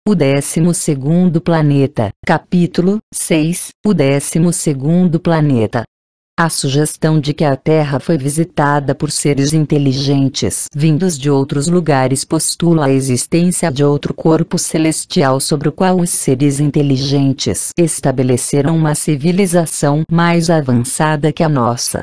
O 12º planeta. Capítulo 6. O 12º planeta. A sugestão de que a Terra foi visitada por seres inteligentes vindos de outros lugares postula a existência de outro corpo celestial sobre o qual os seres inteligentes estabeleceram uma civilização mais avançada que a nossa.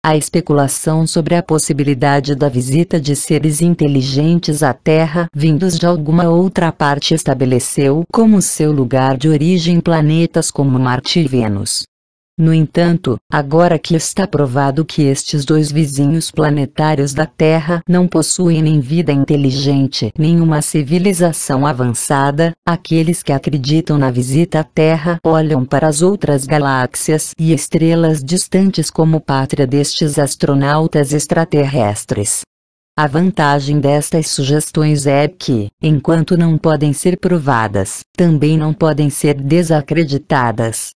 A especulação sobre a possibilidade da visita de seres inteligentes à Terra vindos de alguma outra parte estabeleceu como seu lugar de origem planetas como Marte e Vênus. No entanto, agora que está provado que estes dois vizinhos planetários da Terra não possuem nem vida inteligente nem uma civilização avançada, aqueles que acreditam na visita à Terra olham para as outras galáxias e estrelas distantes como pátria destes astronautas extraterrestres. A vantagem destas sugestões é que, enquanto não podem ser provadas, também não podem ser desacreditadas.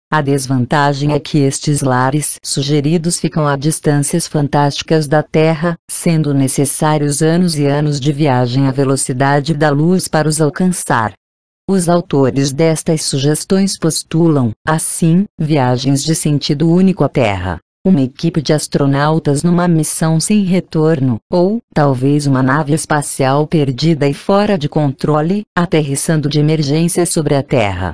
A desvantagem é que estes lares sugeridos ficam a distâncias fantásticas da Terra, sendo necessários anos e anos de viagem à velocidade da luz para os alcançar. Os autores destas sugestões postulam, assim, viagens de sentido único à Terra, uma equipe de astronautas numa missão sem retorno, ou, talvez uma nave espacial perdida e fora de controle, aterrissando de emergência sobre a Terra.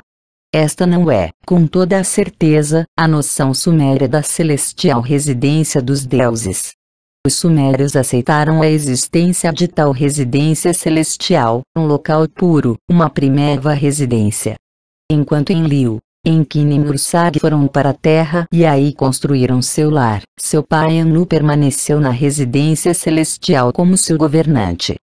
Esta não é, com toda a certeza, a noção suméria da celestial residência dos deuses. Os sumérios aceitaram a existência de tal residência celestial, um local puro, uma primeva residência. Enquanto Enlil, Enkine e Mursag foram para a Terra e aí construíram seu lar, seu pai Anu permaneceu na residência celestial como seu governante.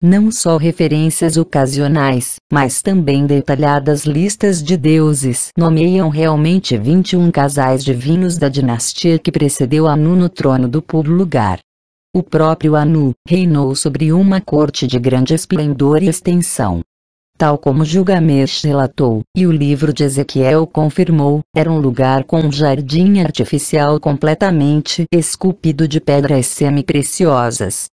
Não só referências ocasionais, mas também detalhadas listas de deuses nomeiam realmente 21 casais divinos da dinastia que precedeu Anu no trono do puro lugar. O próprio Anu reinou sobre uma corte de grande esplendor e extensão. Tal como Gilgamesh relatou, e o livro de Ezequiel confirmou, era um lugar com um jardim artificial completamente esculpido de pedras semi-preciosas.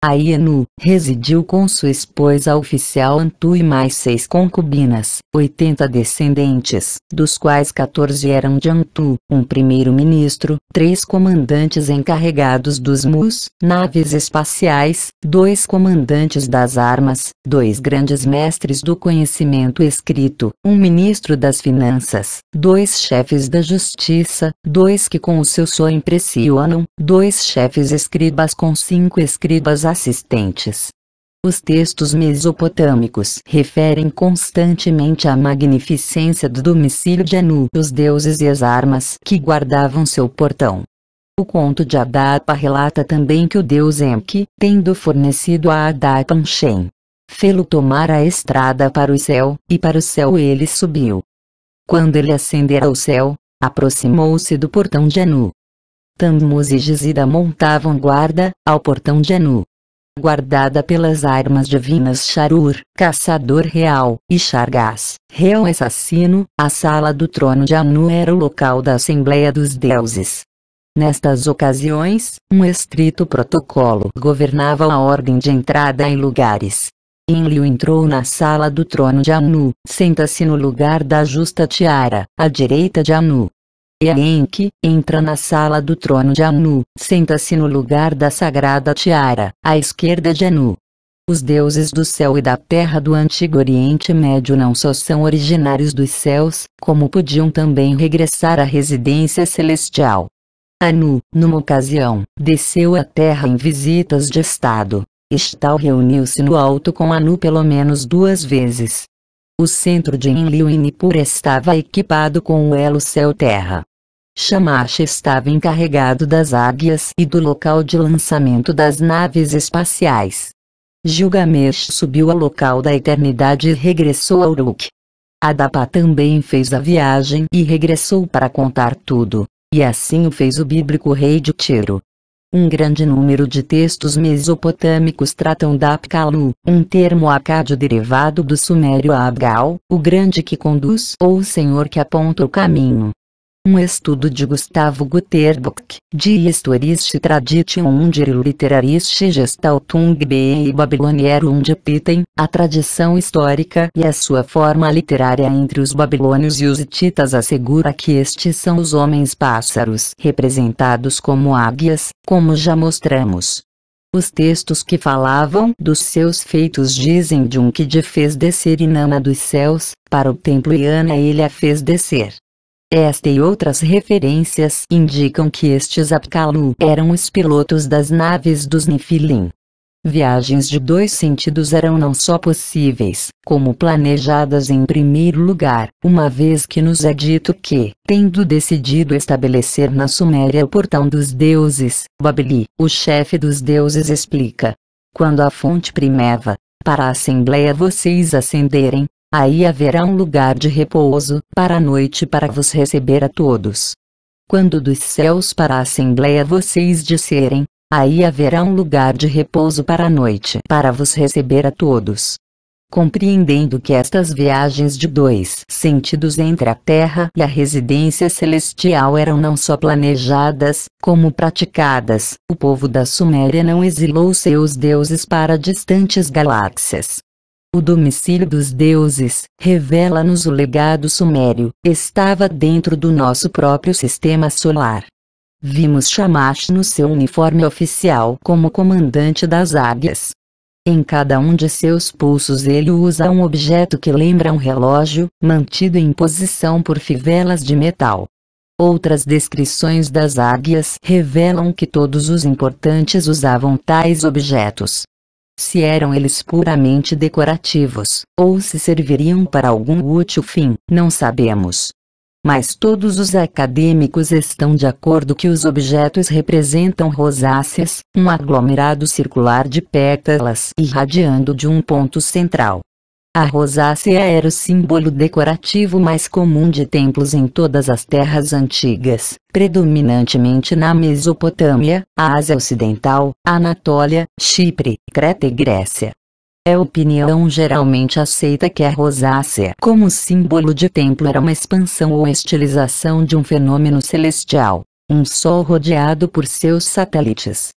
Aí Anu residiu com sua esposa oficial Antu e mais 6 concubinas, 80 descendentes, dos quais 14 eram de Antu, um primeiro-ministro, 3 comandantes encarregados dos Mus, naves espaciais, 2 comandantes das armas, 2 grandes mestres do conhecimento escrito, um ministro das finanças, 2 chefes da justiça, 2 que com o seu som impressionam, 2 chefes escribas com 5 escribas assistentes. Os textos mesopotâmicos referem constantemente à magnificência do domicílio de Anu, os deuses e as armas que guardavam seu portão. O conto de Adapa relata também que o deus Enki, tendo fornecido a Adapa um Shen, fê-lo tomar a estrada para o céu, e para o céu ele subiu. Quando ele ascendera ao céu, aproximou-se do portão de Anu. Tammuz e Gizida montavam guarda ao portão de Anu. Guardada pelas armas divinas Sharur, caçador real, e Shargas, réu assassino, a sala do trono de Anu era o local da Assembleia dos Deuses. Nestas ocasiões, um estrito protocolo governava a ordem de entrada em lugares. Enlil entrou na sala do trono de Anu, senta-se no lugar da justa tiara, à direita de Anu. E Enki entra na sala do trono de Anu, senta-se no lugar da sagrada tiara, à esquerda de Anu. Os deuses do céu e da terra do Antigo Oriente Médio não só são originários dos céus, como podiam também regressar à residência celestial. Anu, numa ocasião, desceu à terra em visitas de estado. Ishtar reuniu-se no alto com Anu pelo menos 2 vezes. O centro de Enlil em Nippur estava equipado com o elo céu-terra. Shamash estava encarregado das águias e do local de lançamento das naves espaciais. Gilgamesh subiu ao local da eternidade e regressou a Uruk. Adapa também fez a viagem e regressou para contar tudo, e assim o fez o bíblico rei de Tiro. Um grande número de textos mesopotâmicos tratam da Apkalu, um termo acádio derivado do sumério Abgal, o grande que conduz ou o senhor que aponta o caminho. Um estudo de Gustavo Guterbuck, Die historische Tradition und literarische Gestaltung bei Babylonier und Piten, a tradição histórica e a sua forma literária entre os babilônios e os hititas assegura que estes são os homens-pássaros representados como águias, como já mostramos. Os textos que falavam dos seus feitos dizem de um que de fez descer Inanna dos céus, para o templo e Ana ele a fez descer. Esta e outras referências indicam que estes Apkallu eram os pilotos das naves dos Nefilim. Viagens de dois sentidos eram não só possíveis, como planejadas em primeiro lugar, uma vez que nos é dito que, tendo decidido estabelecer na Suméria o portão dos deuses, Babili, o chefe dos deuses explica: quando a fonte primeva, para a assembleia vocês ascenderem, aí haverá um lugar de repouso, para a noite para vos receber a todos. Quando dos céus para a assembleia vocês descerem, aí haverá um lugar de repouso para a noite para vos receber a todos. Compreendendo que estas viagens de dois sentidos entre a terra e a residência celestial eram não só planejadas, como praticadas, o povo da Suméria não exilou seus deuses para distantes galáxias. O domicílio dos deuses, revela-nos o legado sumério, estava dentro do nosso próprio sistema solar. Vimos Shamash no seu uniforme oficial como comandante das águias. Em cada um de seus pulsos ele usa um objeto que lembra um relógio, mantido em posição por fivelas de metal. Outras descrições das águias revelam que todos os importantes usavam tais objetos. Se eram eles puramente decorativos, ou se serviriam para algum útil fim, não sabemos. Mas todos os acadêmicos estão de acordo que os objetos representam rosáceas, um aglomerado circular de pétalas irradiando de um ponto central. A rosácea era o símbolo decorativo mais comum de templos em todas as terras antigas, predominantemente na Mesopotâmia, a Ásia Ocidental, Anatólia, Chipre, Creta e Grécia. É opinião geralmente aceita que a rosácea como símbolo de templo era uma expansão ou estilização de um fenômeno celestial, um sol rodeado por seus satélites.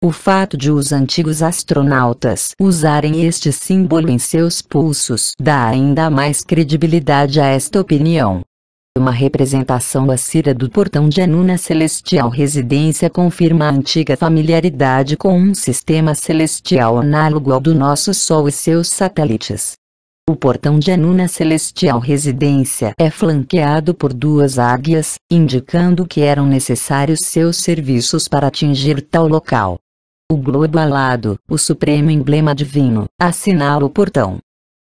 O fato de os antigos astronautas usarem este símbolo em seus pulsos dá ainda mais credibilidade a esta opinião. Uma representação assíria do portão de Anu na celestial residência confirma a antiga familiaridade com um sistema celestial análogo ao do nosso Sol e seus satélites. O portão de Anu na celestial residência é flanqueado por duas águias, indicando que eram necessários seus serviços para atingir tal local. O globo alado, o supremo emblema divino, assinala o portão.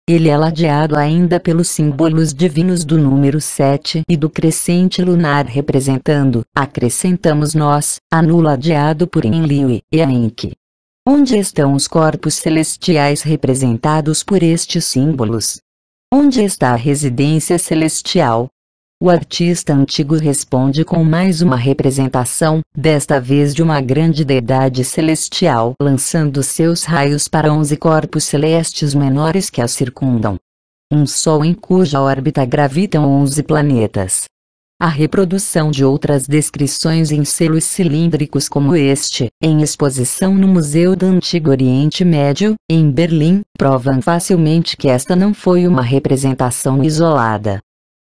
Ele é ladeado ainda pelos símbolos divinos do número 7 e do crescente lunar representando, acrescentamos nós, Anu ladeado por Enlil e Enki. Onde estão os corpos celestiais representados por estes símbolos? Onde está a residência celestial? O artista antigo responde com mais uma representação, desta vez de uma grande deidade celestial lançando seus raios para 11 corpos celestes menores que a circundam. Um Sol em cuja órbita gravitam 11 planetas. A reprodução de outras descrições em selos cilíndricos como este, em exposição no Museu do Antigo Oriente Médio, em Berlim, provam facilmente que esta não foi uma representação isolada.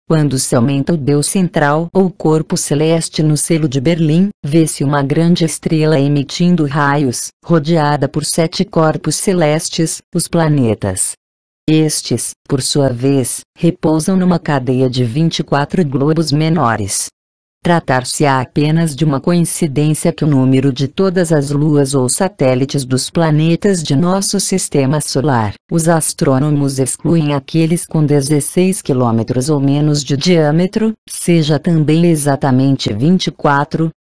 Quando se aumenta o Deus central ou corpo celeste no selo de Berlim, vê-se uma grande estrela emitindo raios, rodeada por 7 corpos celestes, os planetas. Estes, por sua vez, repousam numa cadeia de 24 globos menores. Tratar-se-á apenas de uma coincidência que o número de todas as luas ou satélites dos planetas de nosso sistema solar, os astrônomos excluem aqueles com 16 quilômetros ou menos de diâmetro, seja também exatamente 24.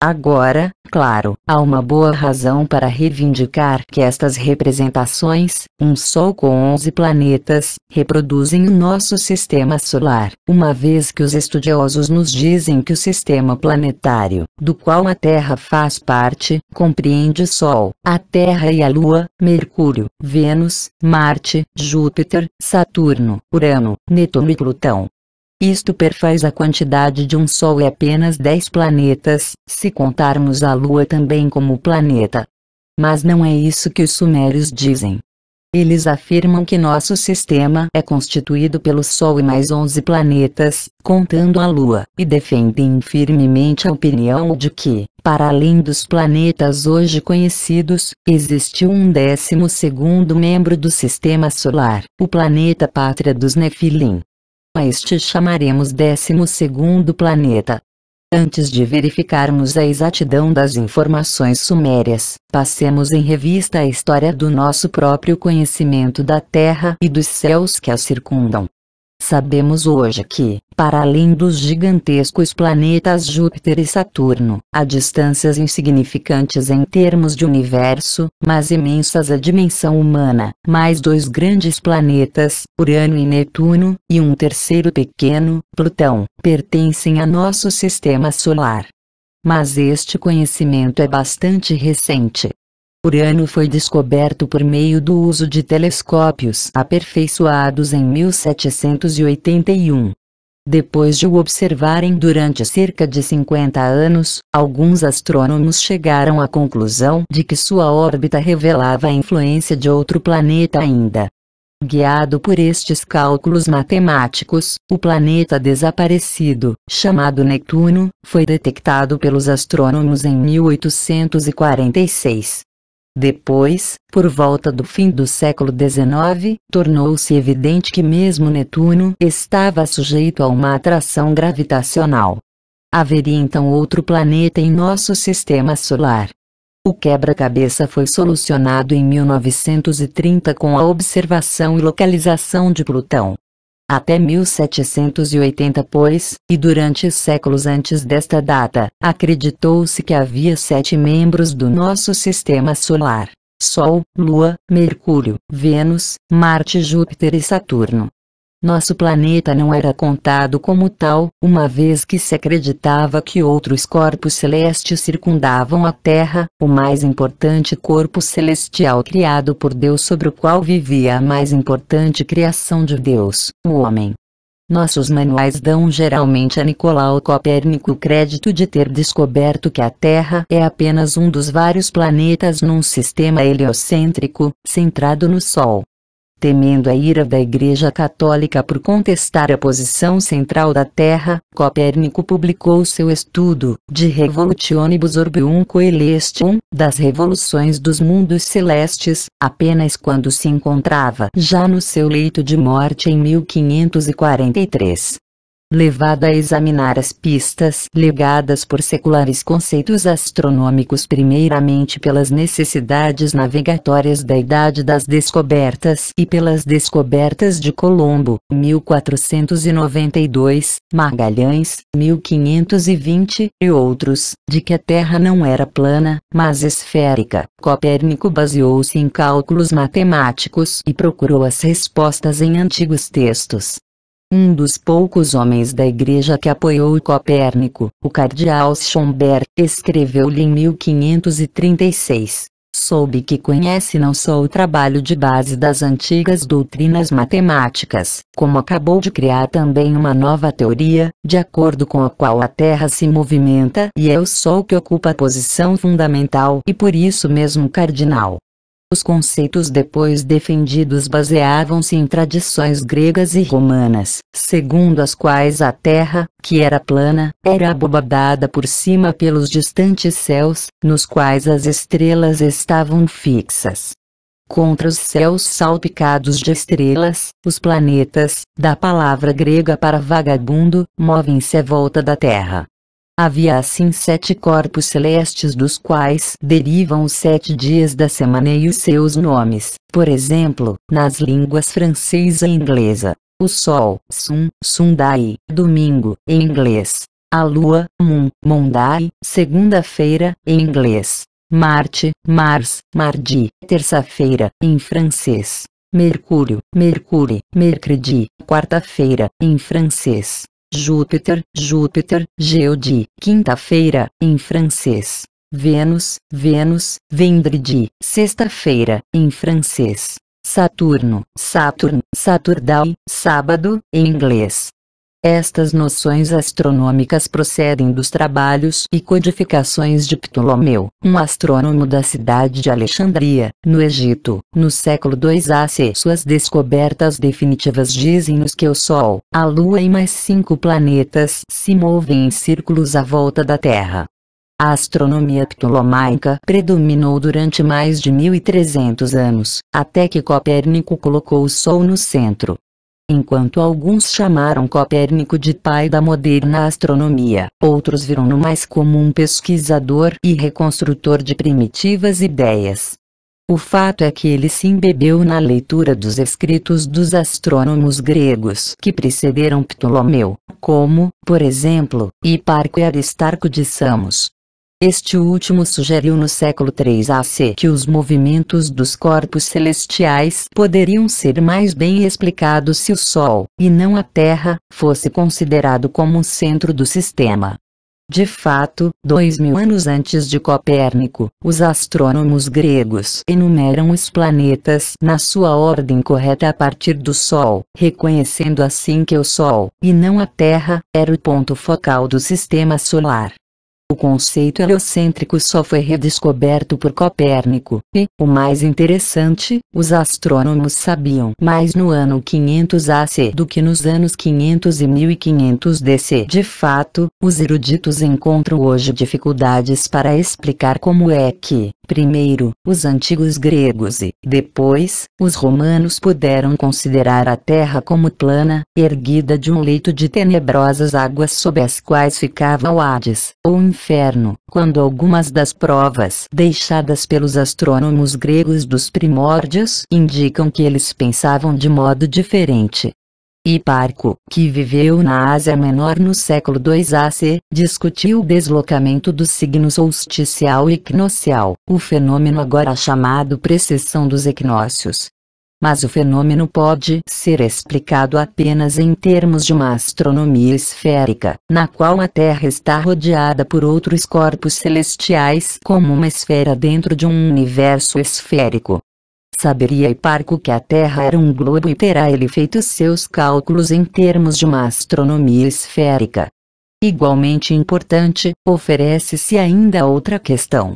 Agora, claro, há uma boa razão para reivindicar que estas representações, um Sol com 11 planetas, reproduzem o nosso sistema solar, uma vez que os estudiosos nos dizem que o sistema planetário, do qual a Terra faz parte, compreende o Sol, a Terra e a Lua, Mercúrio, Vênus, Marte, Júpiter, Saturno, Urano, Netuno e Plutão. Isto perfaz a quantidade de um Sol e apenas 10 planetas, se contarmos a Lua também como planeta. Mas não é isso que os sumérios dizem. Eles afirmam que nosso sistema é constituído pelo Sol e mais 11 planetas, contando a Lua, e defendem firmemente a opinião de que, para além dos planetas hoje conhecidos, existiu um 12º membro do Sistema Solar, o planeta pátria dos Nefilim. A este chamaremos 12º planeta. Antes de verificarmos a exatidão das informações sumérias, passemos em revista a história do nosso próprio conhecimento da Terra e dos céus que a circundam. Sabemos hoje que, para além dos gigantescos planetas Júpiter e Saturno, há distâncias insignificantes em termos de universo, mas imensas à dimensão humana, mais 2 grandes planetas, Urano e Netuno, e um terceiro pequeno, Plutão, pertencem a nosso sistema solar. Mas este conhecimento é bastante recente. Urano foi descoberto por meio do uso de telescópios aperfeiçoados em 1781. Depois de o observarem durante cerca de 50 anos, alguns astrônomos chegaram à conclusão de que sua órbita revelava a influência de outro planeta ainda. Guiado por estes cálculos matemáticos, o planeta desaparecido, chamado Netuno, foi detectado pelos astrônomos em 1846. Depois, por volta do fim do século XIX, tornou-se evidente que mesmo Netuno estava sujeito a uma atração gravitacional. Haveria então outro planeta em nosso sistema solar. O quebra-cabeça foi solucionado em 1930 com a observação e localização de Plutão. Até 1780 e durante séculos antes desta data, acreditou-se que havia 7 membros do nosso sistema solar: Sol, Lua, Mercúrio, Vênus, Marte, Júpiter e Saturno. Nosso planeta não era contado como tal, uma vez que se acreditava que outros corpos celestes circundavam a Terra, o mais importante corpo celestial criado por Deus sobre o qual vivia a mais importante criação de Deus, o homem. Nossos manuais dão geralmente a Nicolau Copérnico o crédito de ter descoberto que a Terra é apenas um dos vários planetas num sistema heliocêntrico, centrado no Sol. Temendo a ira da Igreja Católica por contestar a posição central da Terra, Copérnico publicou seu estudo, De Revolutionibus Orbium Coelestium, das revoluções dos mundos celestes, apenas quando se encontrava já no seu leito de morte em 1543. Levado a examinar as pistas legadas por seculares conceitos astronômicos primeiramente pelas necessidades navegatórias da Idade das Descobertas e pelas descobertas de Colombo, 1492, Magalhães, 1520, e outros, de que a Terra não era plana, mas esférica, Copérnico baseou-se em cálculos matemáticos e procurou as respostas em antigos textos. Um dos poucos homens da Igreja que apoiou Copérnico, o cardeal Schomberg, escreveu-lhe em 1536. Soube que conhece não só o trabalho de base das antigas doutrinas matemáticas, como acabou de criar também uma nova teoria, de acordo com a qual a Terra se movimenta e é o Sol que ocupa a posição fundamental e por isso mesmo cardinal. Os conceitos depois defendidos baseavam-se em tradições gregas e romanas, segundo as quais a Terra, que era plana, era abobadada por cima pelos distantes céus, nos quais as estrelas estavam fixas. Contra os céus salpicados de estrelas, os planetas, da palavra grega para vagabundo, movem-se à volta da Terra. Havia assim 7 corpos celestes dos quais derivam os 7 dias da semana e os seus nomes, por exemplo, nas línguas francesa e inglesa. O Sol, Sun, Sunday, domingo, em inglês. A Lua, Moon, Monday, segunda-feira, em inglês. Marte, Mars, Mardi, terça-feira, em francês. Mercúrio, Mercury, Mercredi, quarta-feira, em francês. Júpiter, Júpiter, Jeudi, quinta-feira, em francês. Vênus, Vênus, Vendredi, sexta-feira, em francês. Saturno, Saturn, Saturday, sábado, em inglês. Estas noções astronômicas procedem dos trabalhos e codificações de Ptolomeu, um astrônomo da cidade de Alexandria, no Egito, no século II AC. Suas descobertas definitivas dizem-nos que o Sol, a Lua e mais 5 planetas se movem em círculos à volta da Terra. A astronomia ptolomaica predominou durante mais de 1.300 anos, até que Copérnico colocou o Sol no centro. Enquanto alguns chamaram Copérnico de pai da moderna astronomia, outros viram-no mais como um pesquisador e reconstrutor de primitivas ideias. O fato é que ele se embebeu na leitura dos escritos dos astrônomos gregos que precederam Ptolomeu, como, por exemplo, Hiparco e Aristarco de Samos. Este último sugeriu no século III AC que os movimentos dos corpos celestiais poderiam ser mais bem explicados se o Sol, e não a Terra, fosse considerado como o centro do sistema. De fato, 2000 anos antes de Copérnico, os astrônomos gregos enumeram os planetas na sua ordem correta a partir do Sol, reconhecendo assim que o Sol, e não a Terra, era o ponto focal do sistema solar. O conceito heliocêntrico só foi redescoberto por Copérnico, e, o mais interessante, os astrônomos sabiam mais no ano 500 AC do que nos anos 500 e 1500 DC. De fato, os eruditos encontram hoje dificuldades para explicar como é que, primeiro, os antigos gregos e, depois, os romanos puderam considerar a Terra como plana, erguida de um leito de tenebrosas águas sob as quais ficava o Hades, ou inferno, quando algumas das provas deixadas pelos astrônomos gregos dos primórdios indicam que eles pensavam de modo diferente. Hiparco, que viveu na Ásia Menor no século II AC, discutiu o deslocamento do signo solsticial e equinocial, o fenômeno agora chamado precessão dos equinócios. Mas o fenômeno pode ser explicado apenas em termos de uma astronomia esférica, na qual a Terra está rodeada por outros corpos celestiais como uma esfera dentro de um universo esférico. Saberia Hiparco que a Terra era um globo e terá ele feito seus cálculos em termos de uma astronomia esférica. Igualmente importante, oferece-se ainda outra questão.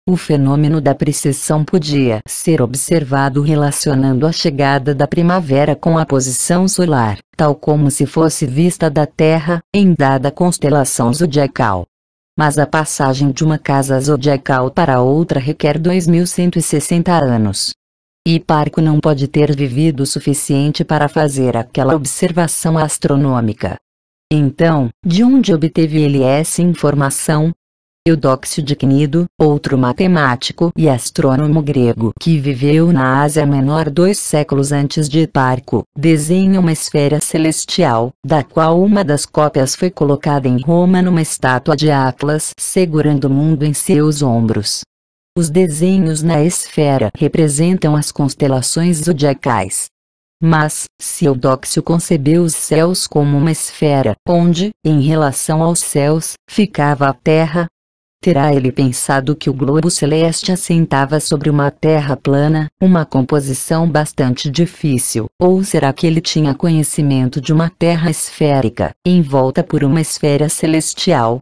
O fenômeno da precessão podia ser observado relacionando a chegada da primavera com a posição solar, tal como se fosse vista da Terra, em dada constelação zodiacal. Mas a passagem de uma casa zodiacal para outra requer 2160 anos. Hiparco não pode ter vivido o suficiente para fazer aquela observação astronômica. Então, de onde obteve ele essa informação? Eudóxio de Cnido, outro matemático e astrônomo grego que viveu na Ásia Menor 2 séculos antes de Hiparco, desenha uma esfera celestial, da qual uma das cópias foi colocada em Roma numa estátua de Atlas segurando o mundo em seus ombros. Os desenhos na esfera representam as constelações zodiacais. Mas, se Eudóxio concebeu os céus como uma esfera, onde, em relação aos céus, ficava a Terra, terá ele pensado que o globo celeste assentava sobre uma terra plana, uma composição bastante difícil, ou será que ele tinha conhecimento de uma terra esférica, envolta por uma esfera celestial?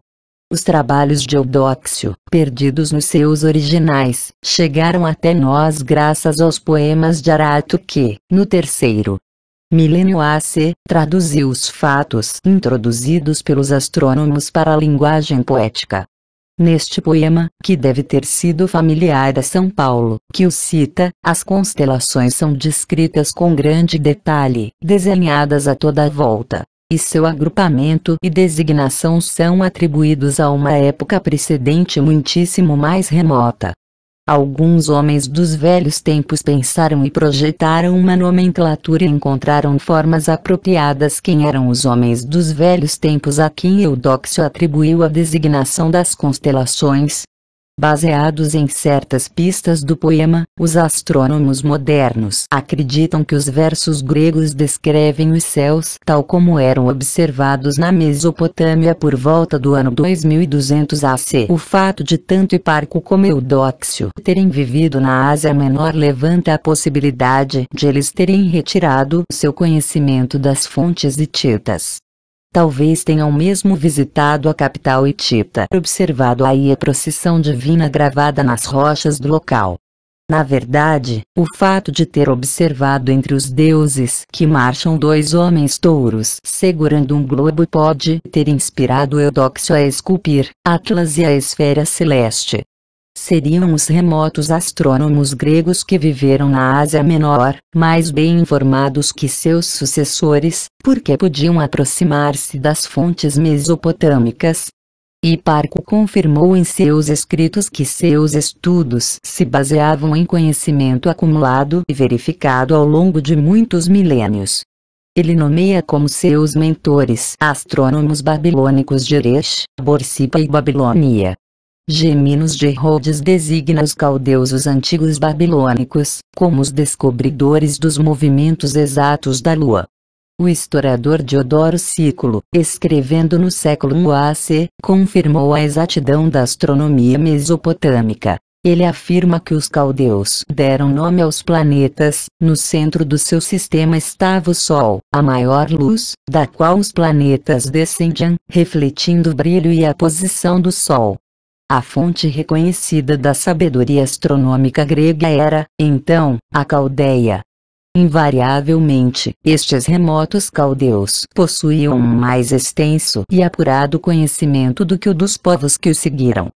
Os trabalhos de Eudóxio, perdidos nos seus originais, chegaram até nós graças aos poemas de Arato que, no terceiro milênio AC, traduziu os fatos introduzidos pelos astrônomos para a linguagem poética. Neste poema, que deve ter sido familiar a São Paulo, que o cita, as constelações são descritas com grande detalhe, desenhadas a toda a volta, e seu agrupamento e designação são atribuídos a uma época precedente muitíssimo mais remota. Alguns homens dos velhos tempos pensaram e projetaram uma nomenclatura e encontraram formas apropriadas. Quem eram os homens dos velhos tempos a quem Eudóxio atribuiu a designação das constelações? Baseados em certas pistas do poema, os astrônomos modernos acreditam que os versos gregos descrevem os céus tal como eram observados na Mesopotâmia por volta do ano 2200 AC. O fato de tanto Hiparco como Eudóxio terem vivido na Ásia Menor levanta a possibilidade de eles terem retirado seu conhecimento das fontes hititas. Talvez tenham mesmo visitado a capital hitita, observado aí a procissão divina gravada nas rochas do local. Na verdade, o fato de ter observado entre os deuses que marcham dois homens touros segurando um globo pode ter inspirado Eudóxio a esculpir Atlas e a esfera celeste. Seriam os remotos astrônomos gregos que viveram na Ásia Menor, mais bem informados que seus sucessores, porque podiam aproximar-se das fontes mesopotâmicas. Hiparco confirmou em seus escritos que seus estudos se baseavam em conhecimento acumulado e verificado ao longo de muitos milênios. Ele nomeia como seus mentores astrônomos babilônicos de Eresh, Borsippa e Babilônia. Geminos de Rhodes designa os caldeus os antigos babilônicos, como os descobridores dos movimentos exatos da Lua. O historiador Diodoro Sículo, escrevendo no século I a.C., confirmou a exatidão da astronomia mesopotâmica. Ele afirma que os caldeus deram nome aos planetas. No centro do seu sistema estava o Sol, a maior luz, da qual os planetas descendiam, refletindo o brilho e a posição do Sol. A fonte reconhecida da sabedoria astronômica grega era, então, a Caldeia. Invariavelmente, estes remotos caldeus possuíam um mais extenso e apurado conhecimento do que o dos povos que o seguiram.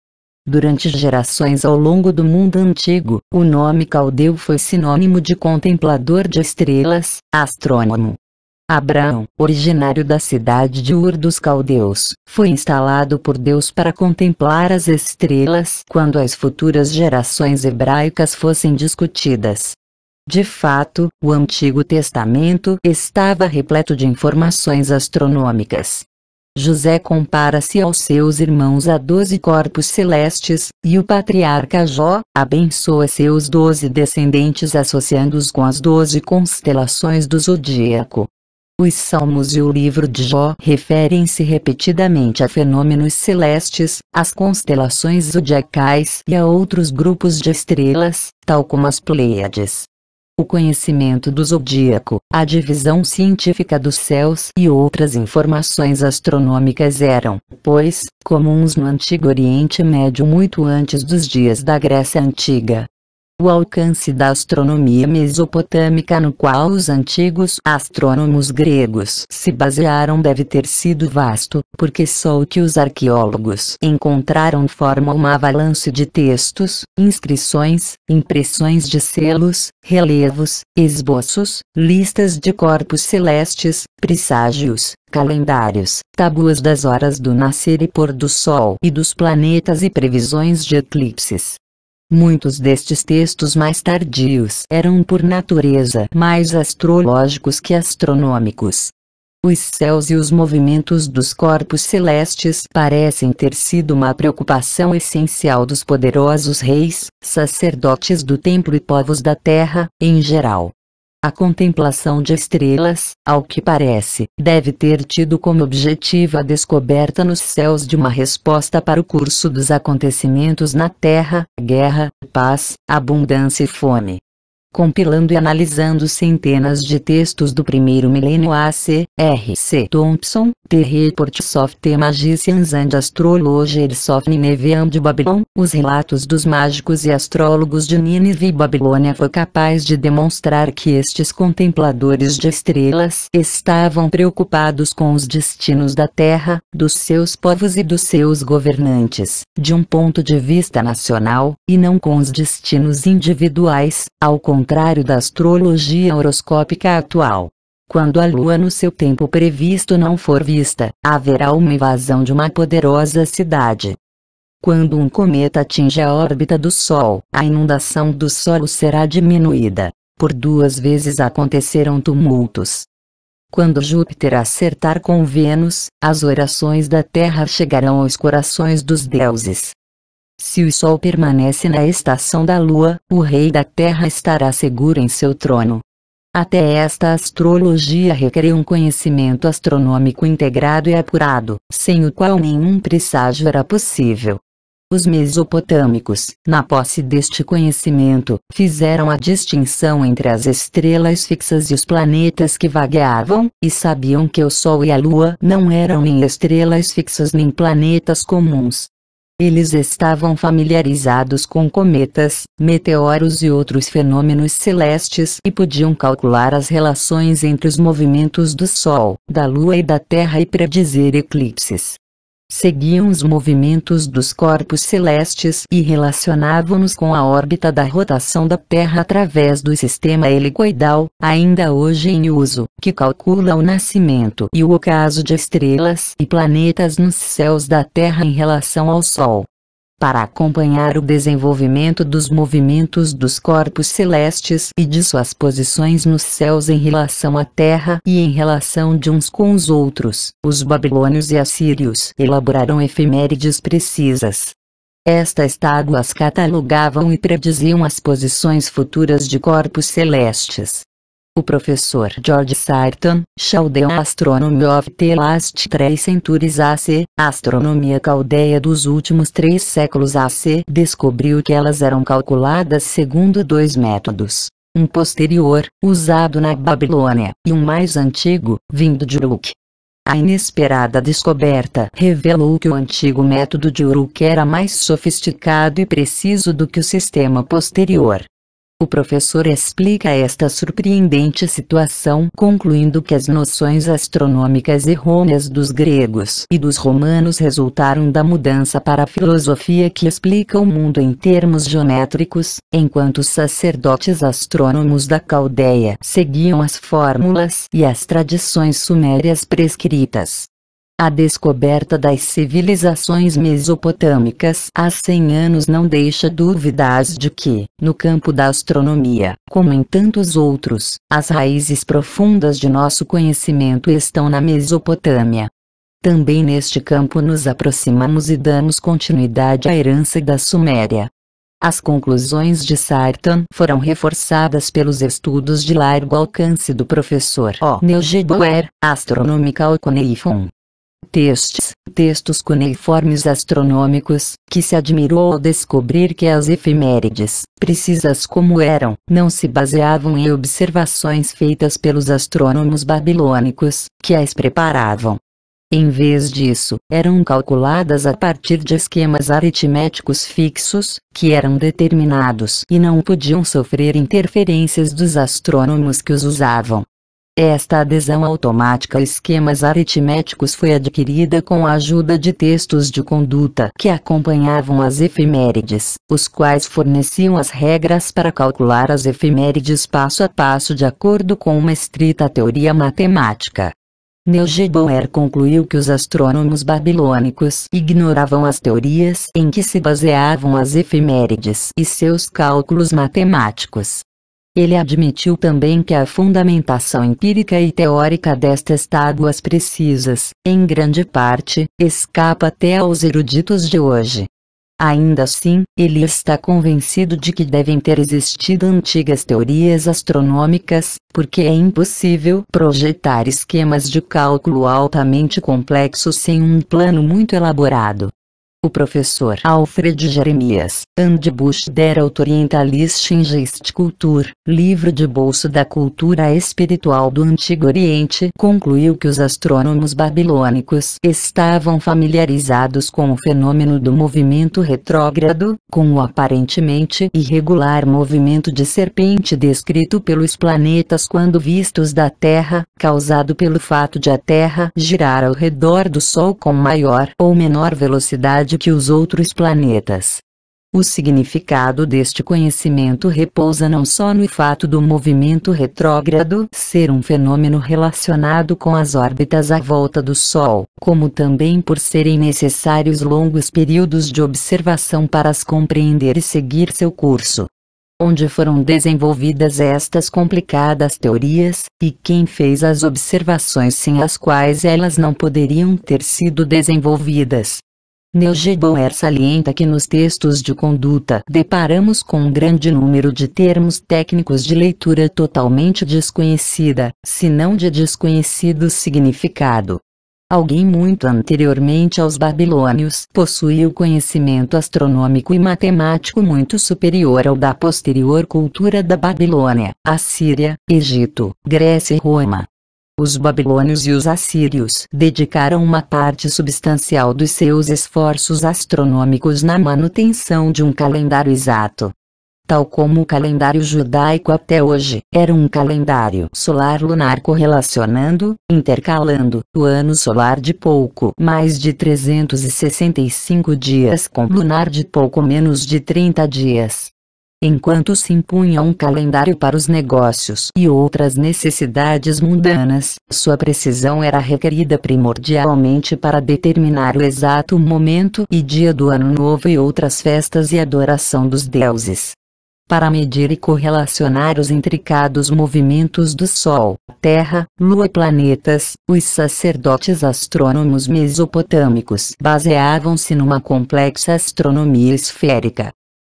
Durante gerações ao longo do mundo antigo, o nome caldeu foi sinônimo de contemplador de estrelas, astrônomo. Abraão, originário da cidade de Ur dos Caldeus, foi instalado por Deus para contemplar as estrelas quando as futuras gerações hebraicas fossem discutidas. De fato, o Antigo Testamento estava repleto de informações astronômicas. José compara-se aos seus irmãos a 12 corpos celestes, e o patriarca Jó abençoa seus 12 descendentes associando-os com as 12 constelações do zodíaco. Os Salmos e o livro de Jó referem-se repetidamente a fenômenos celestes, às constelações zodiacais e a outros grupos de estrelas, tal como as Pleiades. O conhecimento do zodíaco, a divisão científica dos céus e outras informações astronômicas eram, pois, comuns no Antigo Oriente Médio muito antes dos dias da Grécia Antiga. O alcance da astronomia mesopotâmica no qual os antigos astrônomos gregos se basearam deve ter sido vasto, porque só o que os arqueólogos encontraram forma uma avalanche de textos, inscrições, impressões de selos, relevos, esboços, listas de corpos celestes, presságios, calendários, tabuas das horas do nascer e pôr do sol e dos planetas e previsões de eclipses. Muitos destes textos mais tardios eram por natureza mais astrológicos que astronômicos. Os céus e os movimentos dos corpos celestes parecem ter sido uma preocupação essencial dos poderosos reis, sacerdotes do templo e povos da terra, em geral. A contemplação de estrelas, ao que parece, deve ter tido como objetivo a descoberta nos céus de uma resposta para o curso dos acontecimentos na Terra, guerra, paz, abundância e fome. Compilando e analisando centenas de textos do primeiro milênio A.C., R.C. Thompson, The Reports of the Magicians and Astrologers of Nineveh and Babylon, os relatos dos mágicos e astrólogos de Nínive e Babilônia foi capaz de demonstrar que estes contempladores de estrelas estavam preocupados com os destinos da terra, dos seus povos e dos seus governantes, de um ponto de vista nacional, e não com os destinos individuais, ao contrário da astrologia horoscópica atual. Quando a Lua no seu tempo previsto não for vista, haverá uma invasão de uma poderosa cidade. Quando um cometa atinge a órbita do Sol, a inundação do solo será diminuída. Por 2 vezes aconteceram tumultos. Quando Júpiter acertar com Vênus, as orações da Terra chegarão aos corações dos deuses. Se o Sol permanece na estação da Lua, o Rei da Terra estará seguro em seu trono. Até esta astrologia requer um conhecimento astronômico integrado e apurado, sem o qual nenhum presságio era possível. Os mesopotâmicos, na posse deste conhecimento, fizeram a distinção entre as estrelas fixas e os planetas que vagueavam, e sabiam que o Sol e a Lua não eram nem estrelas fixas nem planetas comuns. Eles estavam familiarizados com cometas, meteoros e outros fenômenos celestes e podiam calcular as relações entre os movimentos do Sol, da Lua e da Terra e predizer eclipses. Seguiam os movimentos dos corpos celestes e relacionavam-nos com a órbita da rotação da Terra através do sistema helicoidal, ainda hoje em uso, que calcula o nascimento e o ocaso de estrelas e planetas nos céus da Terra em relação ao Sol. Para acompanhar o desenvolvimento dos movimentos dos corpos celestes e de suas posições nos céus em relação à Terra e em relação de uns com os outros, os babilônios e assírios elaboraram efemérides precisas. Estas tábuas catalogavam e prediziam as posições futuras de corpos celestes. O professor George Sarton, Chaldean Astronomy of the Last 3 Centuries AC, Astronomia Caldeia dos últimos 3 séculos AC, descobriu que elas eram calculadas segundo 2 métodos. Um posterior, usado na Babilônia, e um mais antigo, vindo de Uruk. A inesperada descoberta revelou que o antigo método de Uruk era mais sofisticado e preciso do que o sistema posterior. O professor explica esta surpreendente situação concluindo que as noções astronômicas errôneas dos gregos e dos romanos resultaram da mudança para a filosofia que explica o mundo em termos geométricos, enquanto os sacerdotes astrônomos da Caldeia seguiam as fórmulas e as tradições sumérias prescritas. A descoberta das civilizações mesopotâmicas há 100 anos não deixa dúvidas de que, no campo da astronomia, como em tantos outros, as raízes profundas de nosso conhecimento estão na Mesopotâmia. Também neste campo nos aproximamos e damos continuidade à herança da Suméria. As conclusões de Sarton foram reforçadas pelos estudos de largo alcance do professor O. Neil G. Boer, Astronomical Cuneiform. Textos cuneiformes astronômicos, que se admirou ao descobrir que as efemérides, precisas como eram, não se baseavam em observações feitas pelos astrônomos babilônicos, que as preparavam. Em vez disso, eram calculadas a partir de esquemas aritméticos fixos, que eram determinados e não podiam sofrer interferências dos astrônomos que os usavam. Esta adesão automática a esquemas aritméticos foi adquirida com a ajuda de textos de conduta que acompanhavam as efemérides, os quais forneciam as regras para calcular as efemérides passo a passo de acordo com uma estrita teoria matemática. Neil G. Boer concluiu que os astrônomos babilônicos ignoravam as teorias em que se baseavam as efemérides e seus cálculos matemáticos. Ele admitiu também que a fundamentação empírica e teórica destas tábuas precisas, em grande parte, escapa até aos eruditos de hoje. Ainda assim, ele está convencido de que devem ter existido antigas teorias astronômicas, porque é impossível projetar esquemas de cálculo altamente complexos sem um plano muito elaborado. O professor Alfred Jeremias, and Bush der Autorientalistischen Geistkultur, livro de bolso da cultura espiritual do Antigo Oriente, concluiu que os astrônomos babilônicos estavam familiarizados com o fenômeno do movimento retrógrado, com o aparentemente irregular movimento de serpente descrito pelos planetas quando vistos da Terra, causado pelo fato de a Terra girar ao redor do Sol com maior ou menor velocidade que os outros planetas. O significado deste conhecimento repousa não só no fato do movimento retrógrado ser um fenômeno relacionado com as órbitas à volta do Sol, como também por serem necessários longos períodos de observação para as compreender e seguir seu curso. Onde foram desenvolvidas estas complicadas teorias, e quem fez as observações sem as quais elas não poderiam ter sido desenvolvidas. Neil G. Boer salienta que nos textos de conduta deparamos com um grande número de termos técnicos de leitura totalmente desconhecida, se não de desconhecido significado. Alguém muito anteriormente aos babilônios possuía o conhecimento astronômico e matemático muito superior ao da posterior cultura da Babilônia, Assíria, Egito, Grécia e Roma. Os babilônios e os assírios dedicaram uma parte substancial dos seus esforços astronômicos na manutenção de um calendário exato. Tal como o calendário judaico até hoje, era um calendário solar-lunar correlacionando, intercalando, o ano solar de pouco mais de 365 dias com lunar de pouco menos de 30 dias. Enquanto se impunha um calendário para os negócios e outras necessidades mundanas, sua precisão era requerida primordialmente para determinar o exato momento e dia do ano novo e outras festas e adoração dos deuses. Para medir e correlacionar os intricados movimentos do Sol, Terra, Lua e planetas, os sacerdotes astrônomos mesopotâmicos baseavam-se numa complexa astronomia esférica.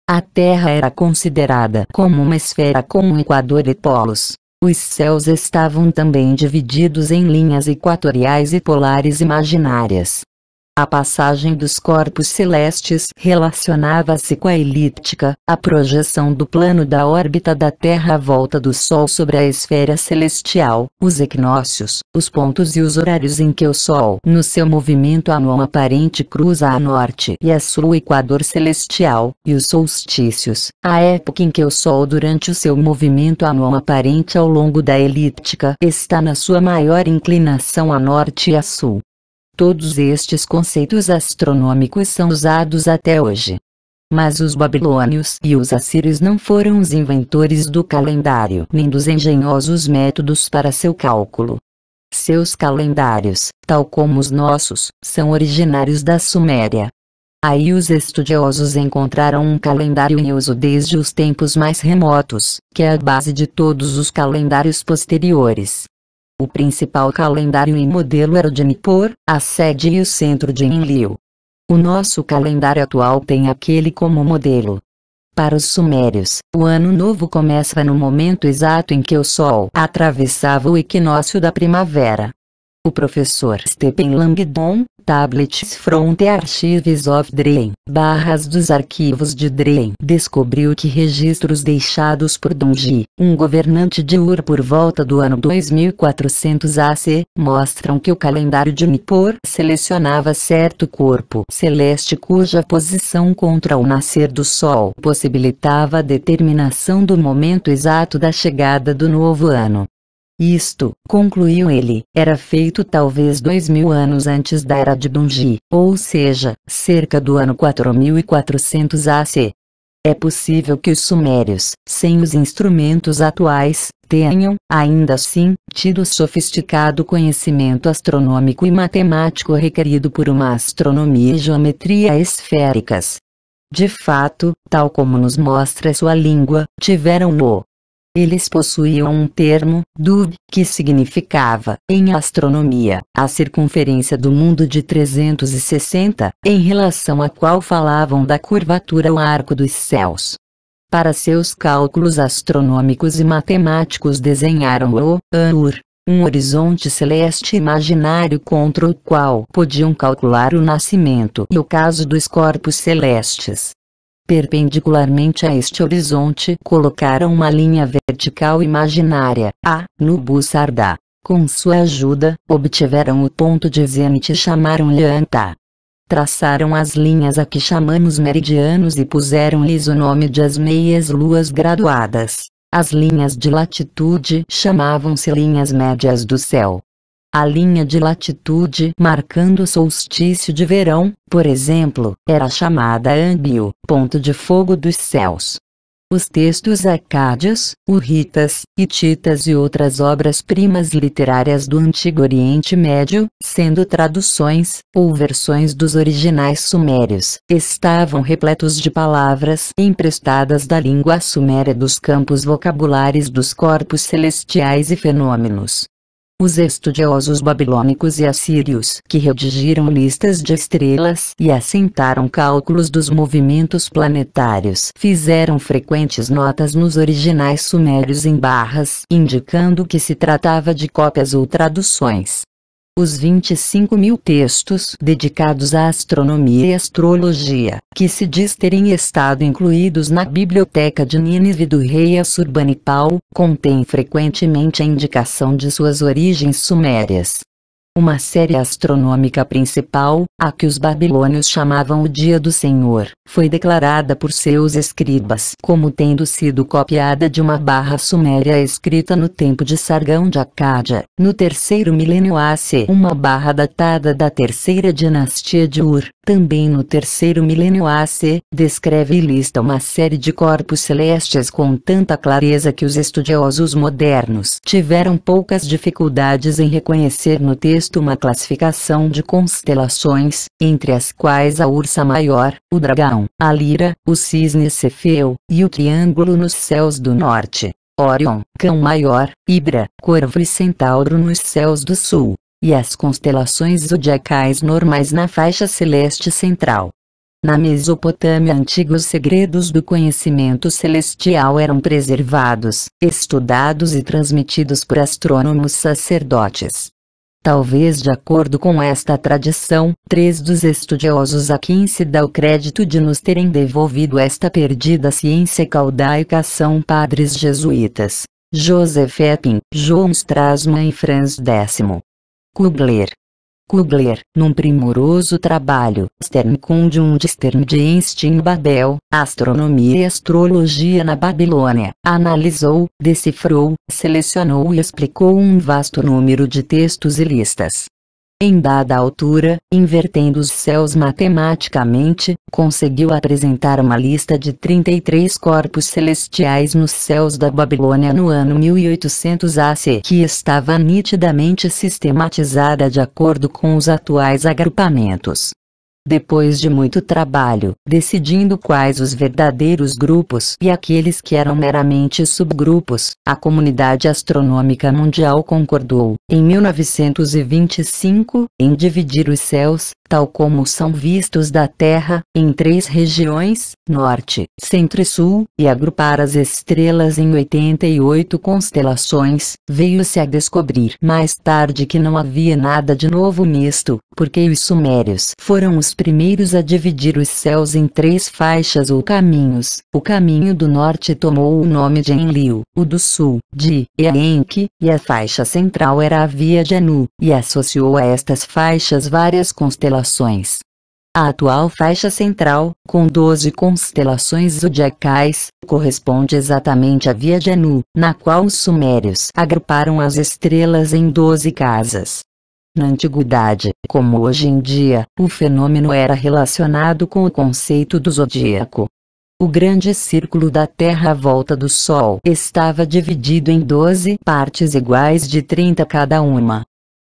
A Terra era considerada como uma esfera com um equador e polos. Os céus estavam também divididos em linhas equatoriais e polares imaginárias. A passagem dos corpos celestes relacionava-se com a elíptica, a projeção do plano da órbita da Terra à volta do Sol sobre a esfera celestial, os equinócios, os pontos e os horários em que o Sol, no seu movimento anual aparente, cruza a norte e a sul o equador celestial, e os solstícios, a época em que o Sol durante o seu movimento anual aparente ao longo da elíptica está na sua maior inclinação a norte e a sul. Todos estes conceitos astronômicos são usados até hoje. Mas os babilônios e os assírios não foram os inventores do calendário nem dos engenhosos métodos para seu cálculo. Seus calendários, tal como os nossos, são originários da Suméria. Aí os estudiosos encontraram um calendário em uso desde os tempos mais remotos, que é a base de todos os calendários posteriores. O principal calendário e modelo era o de Nippur, a sede e o centro de Enlil. O nosso calendário atual tem aquele como modelo. Para os sumérios, o ano novo começa no momento exato em que o Sol atravessava o equinócio da primavera. O professor Stephen Langdon, Tablets from the Archives of Dreen, barras dos arquivos de Dreen, descobriu que registros deixados por Dungi, um governante de Ur por volta do ano 2400 AC, mostram que o calendário de Nippur selecionava certo corpo celeste cuja posição contra o nascer do Sol possibilitava a determinação do momento exato da chegada do novo ano. Isto, concluiu ele, era feito talvez 2000 anos antes da era de Dungi, ou seja, cerca do ano 4400 AC. É possível que os sumérios, sem os instrumentos atuais, tenham, ainda assim, tido sofisticado conhecimento astronômico e matemático requerido por uma astronomia e geometria esféricas. De fato, tal como nos mostra sua língua, tiveram-no. Eles possuíam um termo, Dub, que significava, em astronomia, a circunferência do mundo de 360, em relação à qual falavam da curvatura ao arco dos céus. Para seus cálculos astronômicos e matemáticos desenharam o Anur, um horizonte celeste imaginário contra o qual podiam calcular o nascimento e o caso dos corpos celestes. Perpendicularmente a este horizonte colocaram uma linha vertical imaginária, a Nubusarda. Com sua ajuda, obtiveram o ponto de zênite e chamaram-lhe Anta. Traçaram as linhas a que chamamos meridianos e puseram-lhes o nome de as meias luas graduadas. As linhas de latitude chamavam-se linhas médias do céu. A linha de latitude marcando o solstício de verão, por exemplo, era chamada Anbio, ponto de fogo dos céus. Os textos acádios, hurritas, hititas e outras obras-primas literárias do Antigo Oriente Médio, sendo traduções, ou versões dos originais sumérios, estavam repletos de palavras emprestadas da língua suméria dos campos vocabulares dos corpos celestiais e fenômenos. Os estudiosos babilônicos e assírios que redigiram listas de estrelas e assentaram cálculos dos movimentos planetários fizeram frequentes notas nos originais sumérios em barras, indicando que se tratava de cópias ou traduções. Os 25.000 textos dedicados à astronomia e astrologia, que se diz terem estado incluídos na biblioteca de Nínive do rei Assurbanipal, contêm frequentemente a indicação de suas origens sumérias. Uma série astronômica principal, a que os babilônios chamavam o Dia do Senhor, foi declarada por seus escribas como tendo sido copiada de uma barra suméria escrita no tempo de Sargão de Acádia, no terceiro milênio AC. Uma barra datada da terceira dinastia de Ur, também no terceiro milênio AC, descreve e lista uma série de corpos celestes com tanta clareza que os estudiosos modernos tiveram poucas dificuldades em reconhecer no texto uma classificação de constelações, entre as quais a Ursa Maior, o Dragão, a Lira, o Cisne Cefeu, e o Triângulo nos céus do norte, Órion, Cão Maior, Hidra, Corvo e Centauro nos céus do sul, e as constelações zodiacais normais na faixa celeste central. Na Mesopotâmia antiga os segredos do conhecimento celestial eram preservados, estudados e transmitidos por astrônomos sacerdotes. Talvez de acordo com esta tradição, 3 dos estudiosos a quem se dá o crédito de nos terem devolvido esta perdida ciência caldaica são padres jesuítas: Joseph Epping, João Strassmann e Franz X. Kugler, num primoroso trabalho, Sternkundung und Sterndienst in Babel, Astronomia e Astrologia na Babilônia, analisou, decifrou, selecionou e explicou um vasto número de textos e listas. Em dada altura, invertendo os céus matematicamente, conseguiu apresentar uma lista de 33 corpos celestiais nos céus da Babilônia no ano 1800 AC, que estava nitidamente sistematizada de acordo com os atuais agrupamentos. Depois de muito trabalho, decidindo quais os verdadeiros grupos e aqueles que eram meramente subgrupos, a comunidade astronômica mundial concordou, em 1925, em dividir os céus, tal como são vistos da Terra, em 3 regiões, Norte, Centro e Sul, e agrupar as estrelas em 88 constelações. Veio-se a descobrir mais tarde que não havia nada de novo nisto, porque os sumérios foram os primeiros a dividir os céus em 3 faixas ou caminhos. O caminho do norte tomou o nome de Enlil, o do sul, de Enki, e a faixa central era a Via de Anu, e associou a estas faixas várias constelações. A atual faixa central, com 12 constelações zodiacais, corresponde exatamente à Via de Anu, na qual os sumérios agruparam as estrelas em 12 casas. Na antiguidade, como hoje em dia, o fenômeno era relacionado com o conceito do zodíaco. O grande círculo da Terra à volta do Sol estava dividido em 12 partes iguais de 30 cada uma.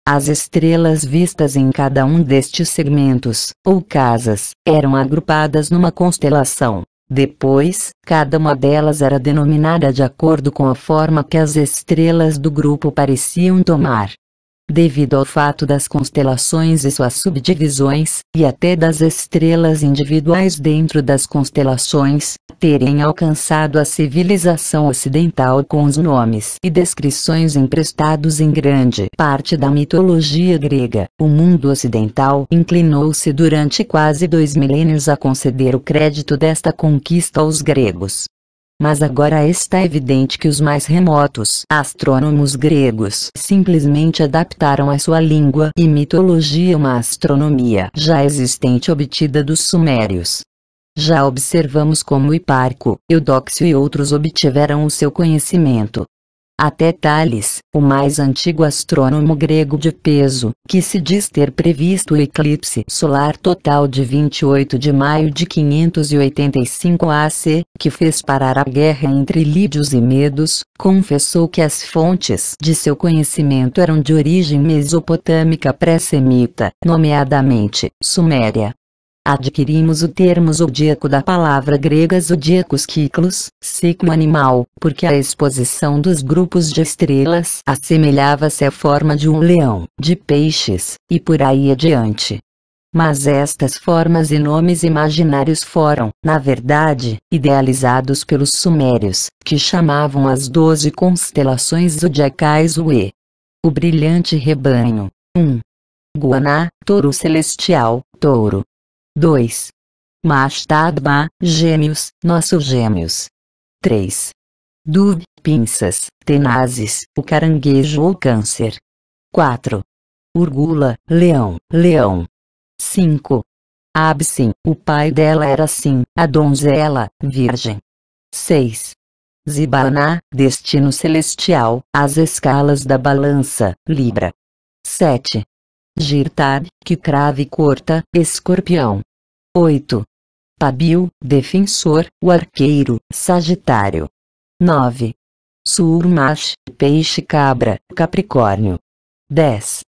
As estrelas vistas em cada um destes segmentos, ou casas, eram agrupadas numa constelação. Depois, cada uma delas era denominada de acordo com a forma que as estrelas do grupo pareciam tomar. Devido ao fato das constelações e suas subdivisões, e até das estrelas individuais dentro das constelações, terem alcançado a civilização ocidental com os nomes e descrições emprestados em grande parte da mitologia grega, o mundo ocidental inclinou-se durante quase 2 milênios a conceder o crédito desta conquista aos gregos. Mas agora está evidente que os mais remotos astrônomos gregos simplesmente adaptaram à sua língua e mitologia uma astronomia já existente obtida dos sumérios. Já observamos como Hiparco, Eudóxio e outros obtiveram o seu conhecimento. Até Tales, o mais antigo astrônomo grego de peso, que se diz ter previsto o eclipse solar total de 28 de maio de 585 AC, que fez parar a guerra entre lídios e medos, confessou que as fontes de seu conhecimento eram de origem mesopotâmica pré-semita, nomeadamente, Suméria. Adquirimos o termo zodíaco da palavra grega zodíacos ciclos, ciclo animal, porque a exposição dos grupos de estrelas assemelhava-se à forma de um leão, de peixes, e por aí adiante. Mas estas formas e nomes imaginários foram, na verdade, idealizados pelos sumérios, que chamavam as 12 constelações zodiacais o brilhante rebanho. Guaná, touro celestial, touro. 2. Mashtadma, gêmeos, nossos gêmeos. 3. Dub, pinças, tenazes, o caranguejo ou câncer. 4. Urgula, leão, leão. 5. Absin, o pai dela era Sim, a donzela, virgem. 6. Zibaná, destino celestial, as escalas da balança, Libra. 7. Girtab, que crave e corta, escorpião. 8. Pabil, defensor, o arqueiro, Sagitário. 9. Surmash, peixe cabra, Capricórnio. 10.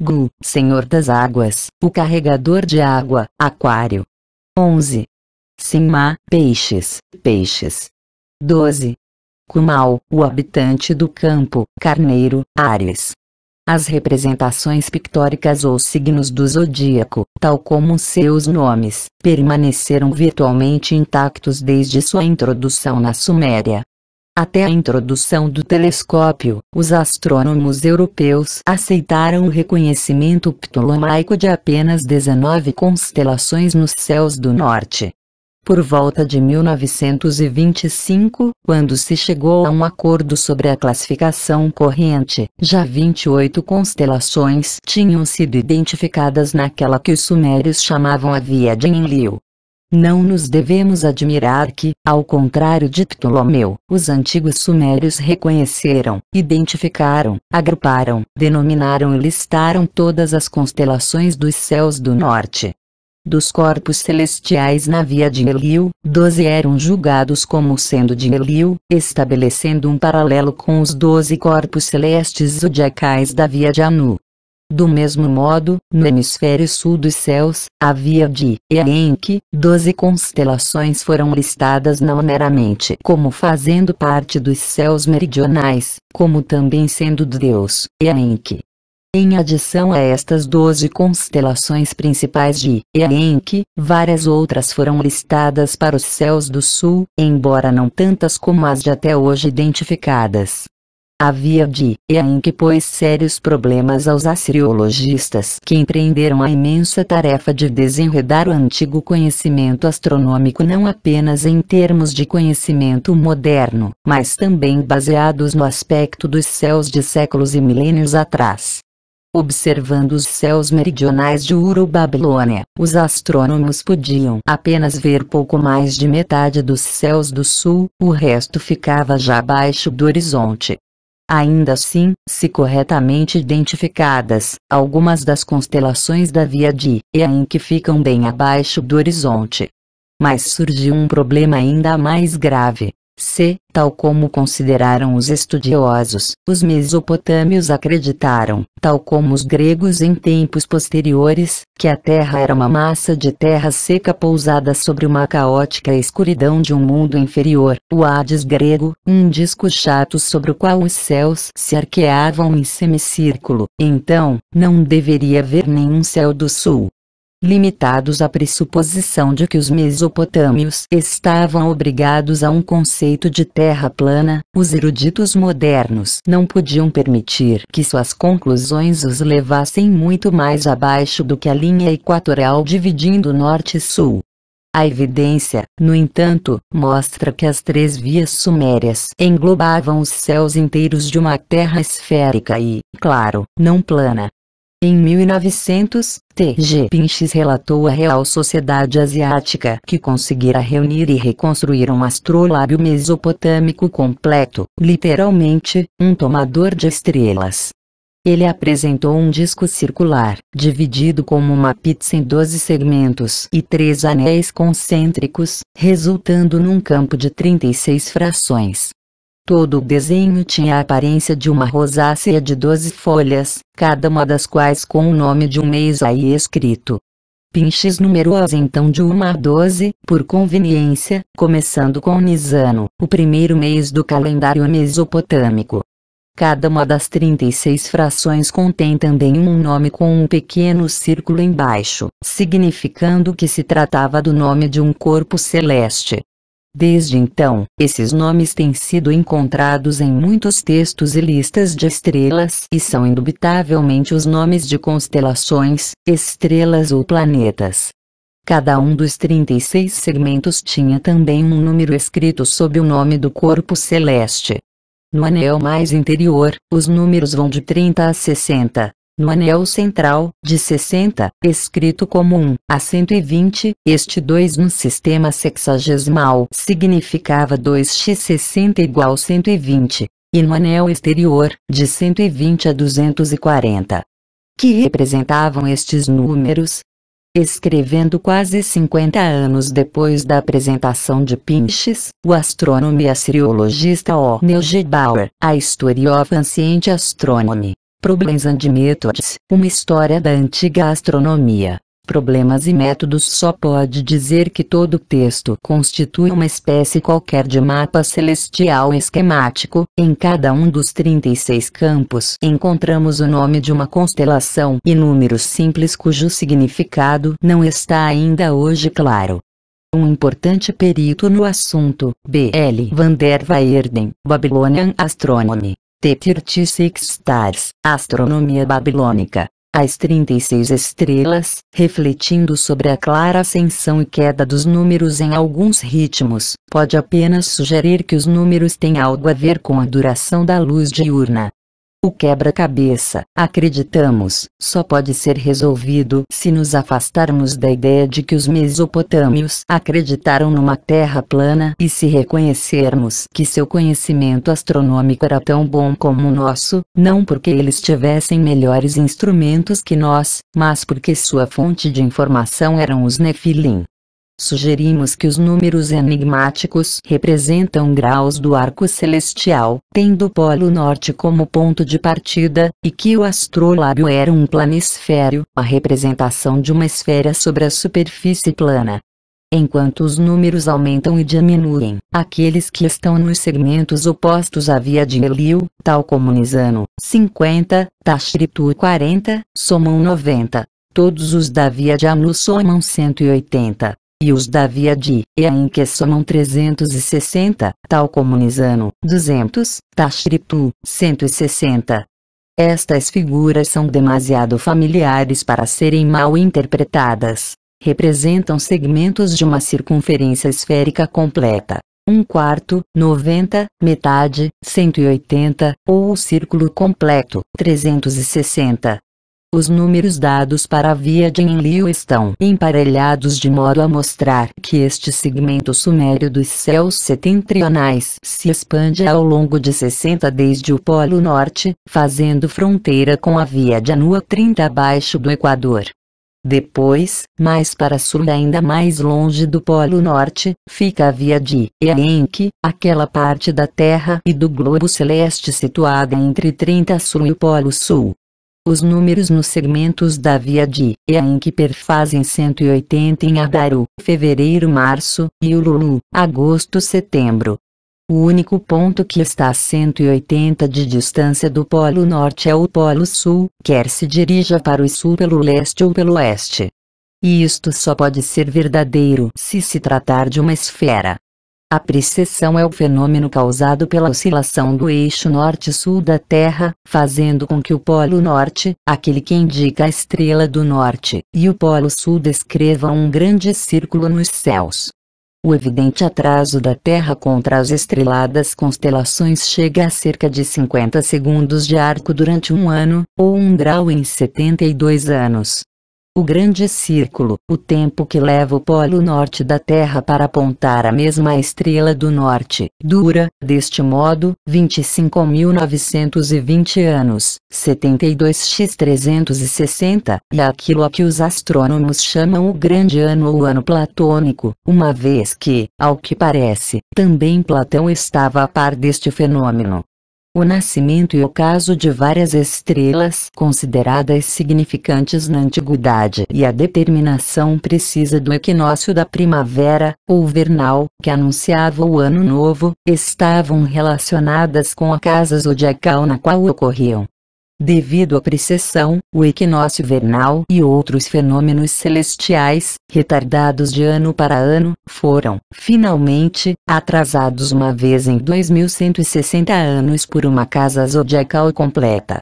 Gu, senhor das águas, o carregador de água, Aquário. 11. Simá, peixes, peixes. 12. Kumal, o habitante do campo, Carneiro, Áries. As representações pictóricas ou signos do zodíaco, tal como seus nomes, permaneceram virtualmente intactos desde sua introdução na Suméria. Até a introdução do telescópio, os astrônomos europeus aceitaram o reconhecimento ptolomaico de apenas 19 constelações nos céus do norte. Por volta de 1925, quando se chegou a um acordo sobre a classificação corrente, já 28 constelações tinham sido identificadas naquela que os sumérios chamavam a Via de Enlil. Não nos devemos admirar que, ao contrário de Ptolomeu, os antigos sumérios reconheceram, identificaram, agruparam, denominaram e listaram todas as constelações dos céus do norte. Dos corpos celestiais na Via de Enlil, 12 eram julgados como sendo de Enlil, estabelecendo um paralelo com os 12 corpos celestes zodiacais da Via de Anu. Do mesmo modo, no hemisfério sul dos céus, a Via de Enki, 12 constelações foram listadas não meramente como fazendo parte dos céus meridionais, como também sendo do deus Enki. Em adição a estas 12 constelações principais de Enki, várias outras foram listadas para os céus do sul, embora não tantas como as de até hoje identificadas. A Via de Enki pôs sérios problemas aos assiriologistas que empreenderam a imensa tarefa de desenredar o antigo conhecimento astronômico não apenas em termos de conhecimento moderno, mas também baseados no aspecto dos céus de séculos e milênios atrás. Observando os céus meridionais de Uru-Babilônia, os astrônomos podiam apenas ver pouco mais de metade dos céus do sul, o resto ficava já abaixo do horizonte. Ainda assim, se corretamente identificadas, algumas das constelações da Via de Enki ficam bem abaixo do horizonte. Mas surgiu um problema ainda mais grave. Se, tal como consideraram os estudiosos, os mesopotâmios acreditaram, tal como os gregos em tempos posteriores, que a Terra era uma massa de terra seca pousada sobre uma caótica escuridão de um mundo inferior, o Hades grego, um disco chato sobre o qual os céus se arqueavam em semicírculo, então, não deveria haver nenhum céu do sul. Limitados à pressuposição de que os mesopotâmios estavam obrigados a um conceito de terra plana, os eruditos modernos não podiam permitir que suas conclusões os levassem muito mais abaixo do que a linha equatorial dividindo norte e sul. A evidência, no entanto, mostra que as 3 vias sumérias englobavam os céus inteiros de uma terra esférica e, claro, não plana. Em 1900, T.G. Pinches relatou à Real Sociedade Asiática que conseguira reunir e reconstruir um astrolábio mesopotâmico completo, literalmente, um tomador de estrelas. Ele apresentou um disco circular, dividido como uma pizza em 12 segmentos e 3 anéis concêntricos, resultando num campo de 36 frações. Todo o desenho tinha a aparência de uma rosácea de 12 folhas, cada uma das quais com o nome de um mês aí escrito. Pinches numerou-as então de 1 a 12, por conveniência, começando com Nisano, o primeiro mês do calendário mesopotâmico. Cada uma das 36 frações contém também um nome com um pequeno círculo embaixo, significando que se tratava do nome de um corpo celeste. Desde então, esses nomes têm sido encontrados em muitos textos e listas de estrelas e são indubitavelmente os nomes de constelações, estrelas ou planetas. Cada um dos 36 segmentos tinha também um número escrito sob o nome do corpo celeste. No anel mais interior, os números vão de 30 a 60. No anel central, de 60, escrito como 1, a 120, este 2 no sistema sexagesimal significava 2x60 igual 120, e no anel exterior, de 120 a 240. Que representavam estes números? Escrevendo quase 50 anos depois da apresentação de Pinches, o astrônomo e assiriologista O. Neil G. Bauer, A History of Ancient Astronomy, Problems and Methods, uma história da antiga astronomia, problemas e métodos, só pode dizer que todo texto constitui uma espécie qualquer de mapa celestial esquemático. Em cada um dos 36 campos encontramos o nome de uma constelação e números simples cujo significado não está ainda hoje claro. Um importante perito no assunto, B. L. van der Waerden, Babylonian Astronomy, The 36 Stars, Astronomia Babilônica, as 36 estrelas, refletindo sobre a clara ascensão e queda dos números em alguns ritmos, pode apenas sugerir que os números têm algo a ver com a duração da luz diurna. O quebra-cabeça, acreditamos, só pode ser resolvido se nos afastarmos da ideia de que os mesopotâmios acreditaram numa terra plana e se reconhecermos que seu conhecimento astronômico era tão bom como o nosso, não porque eles tivessem melhores instrumentos que nós, mas porque sua fonte de informação eram os Nefilim. Sugerimos que os números enigmáticos representam graus do arco celestial, tendo o Polo Norte como ponto de partida, e que o astrolábio era um planisfério, a representação de uma esfera sobre a superfície plana. Enquanto os números aumentam e diminuem, aqueles que estão nos segmentos opostos à via de Helio, tal como Nisano, 50, Tashritu 40, somam 90. Todos os da via de Anu somam 180. E os da via de Enki somam 360, tal como Nisano, 200, Tashritu, 160. Estas figuras são demasiado familiares para serem mal interpretadas. Representam segmentos de uma circunferência esférica completa. 1/4, 90, metade, 180, ou o círculo completo, 360. Os números dados para a via de Enlil estão emparelhados de modo a mostrar que este segmento sumério dos céus setentrionais se expande ao longo de 60 desde o Polo Norte, fazendo fronteira com a via de Anu a 30 abaixo do Equador. Depois, mais para sul, ainda mais longe do Polo Norte, fica a via de Enki, aquela parte da Terra e do globo celeste situada entre 30 sul e o Polo Sul. Os números nos segmentos da via de Enki perfazem 180 em Adaru, fevereiro-março, e Ululu, agosto-setembro. O único ponto que está a 180 de distância do Polo Norte é o Polo Sul, quer se dirija para o sul pelo leste ou pelo oeste. E isto só pode ser verdadeiro se se tratar de uma esfera. A precessão é o fenômeno causado pela oscilação do eixo norte-sul da Terra, fazendo com que o Polo Norte, aquele que indica a estrela do norte, e o Polo Sul descrevam um grande círculo nos céus. O evidente atraso da Terra contra as estreladas constelações chega a cerca de 50 segundos de arco durante um ano, ou 1 grau em 72 anos. O grande círculo, o tempo que leva o Polo Norte da Terra para apontar a mesma estrela do norte, dura, deste modo, 25.920 anos, 72x360, e aquilo a que os astrônomos chamam o grande ano ou ano platônico, uma vez que, ao que parece, também Platão estava a par deste fenômeno. O nascimento e ocaso de várias estrelas consideradas significantes na antiguidade e a determinação precisa do equinócio da primavera, ou vernal, que anunciava o ano novo, estavam relacionadas com a casa zodiacal na qual ocorriam. Devido à precessão, o equinócio vernal e outros fenômenos celestiais, retardados de ano para ano, foram, finalmente, atrasados uma vez em 2160 anos por uma casa zodiacal completa.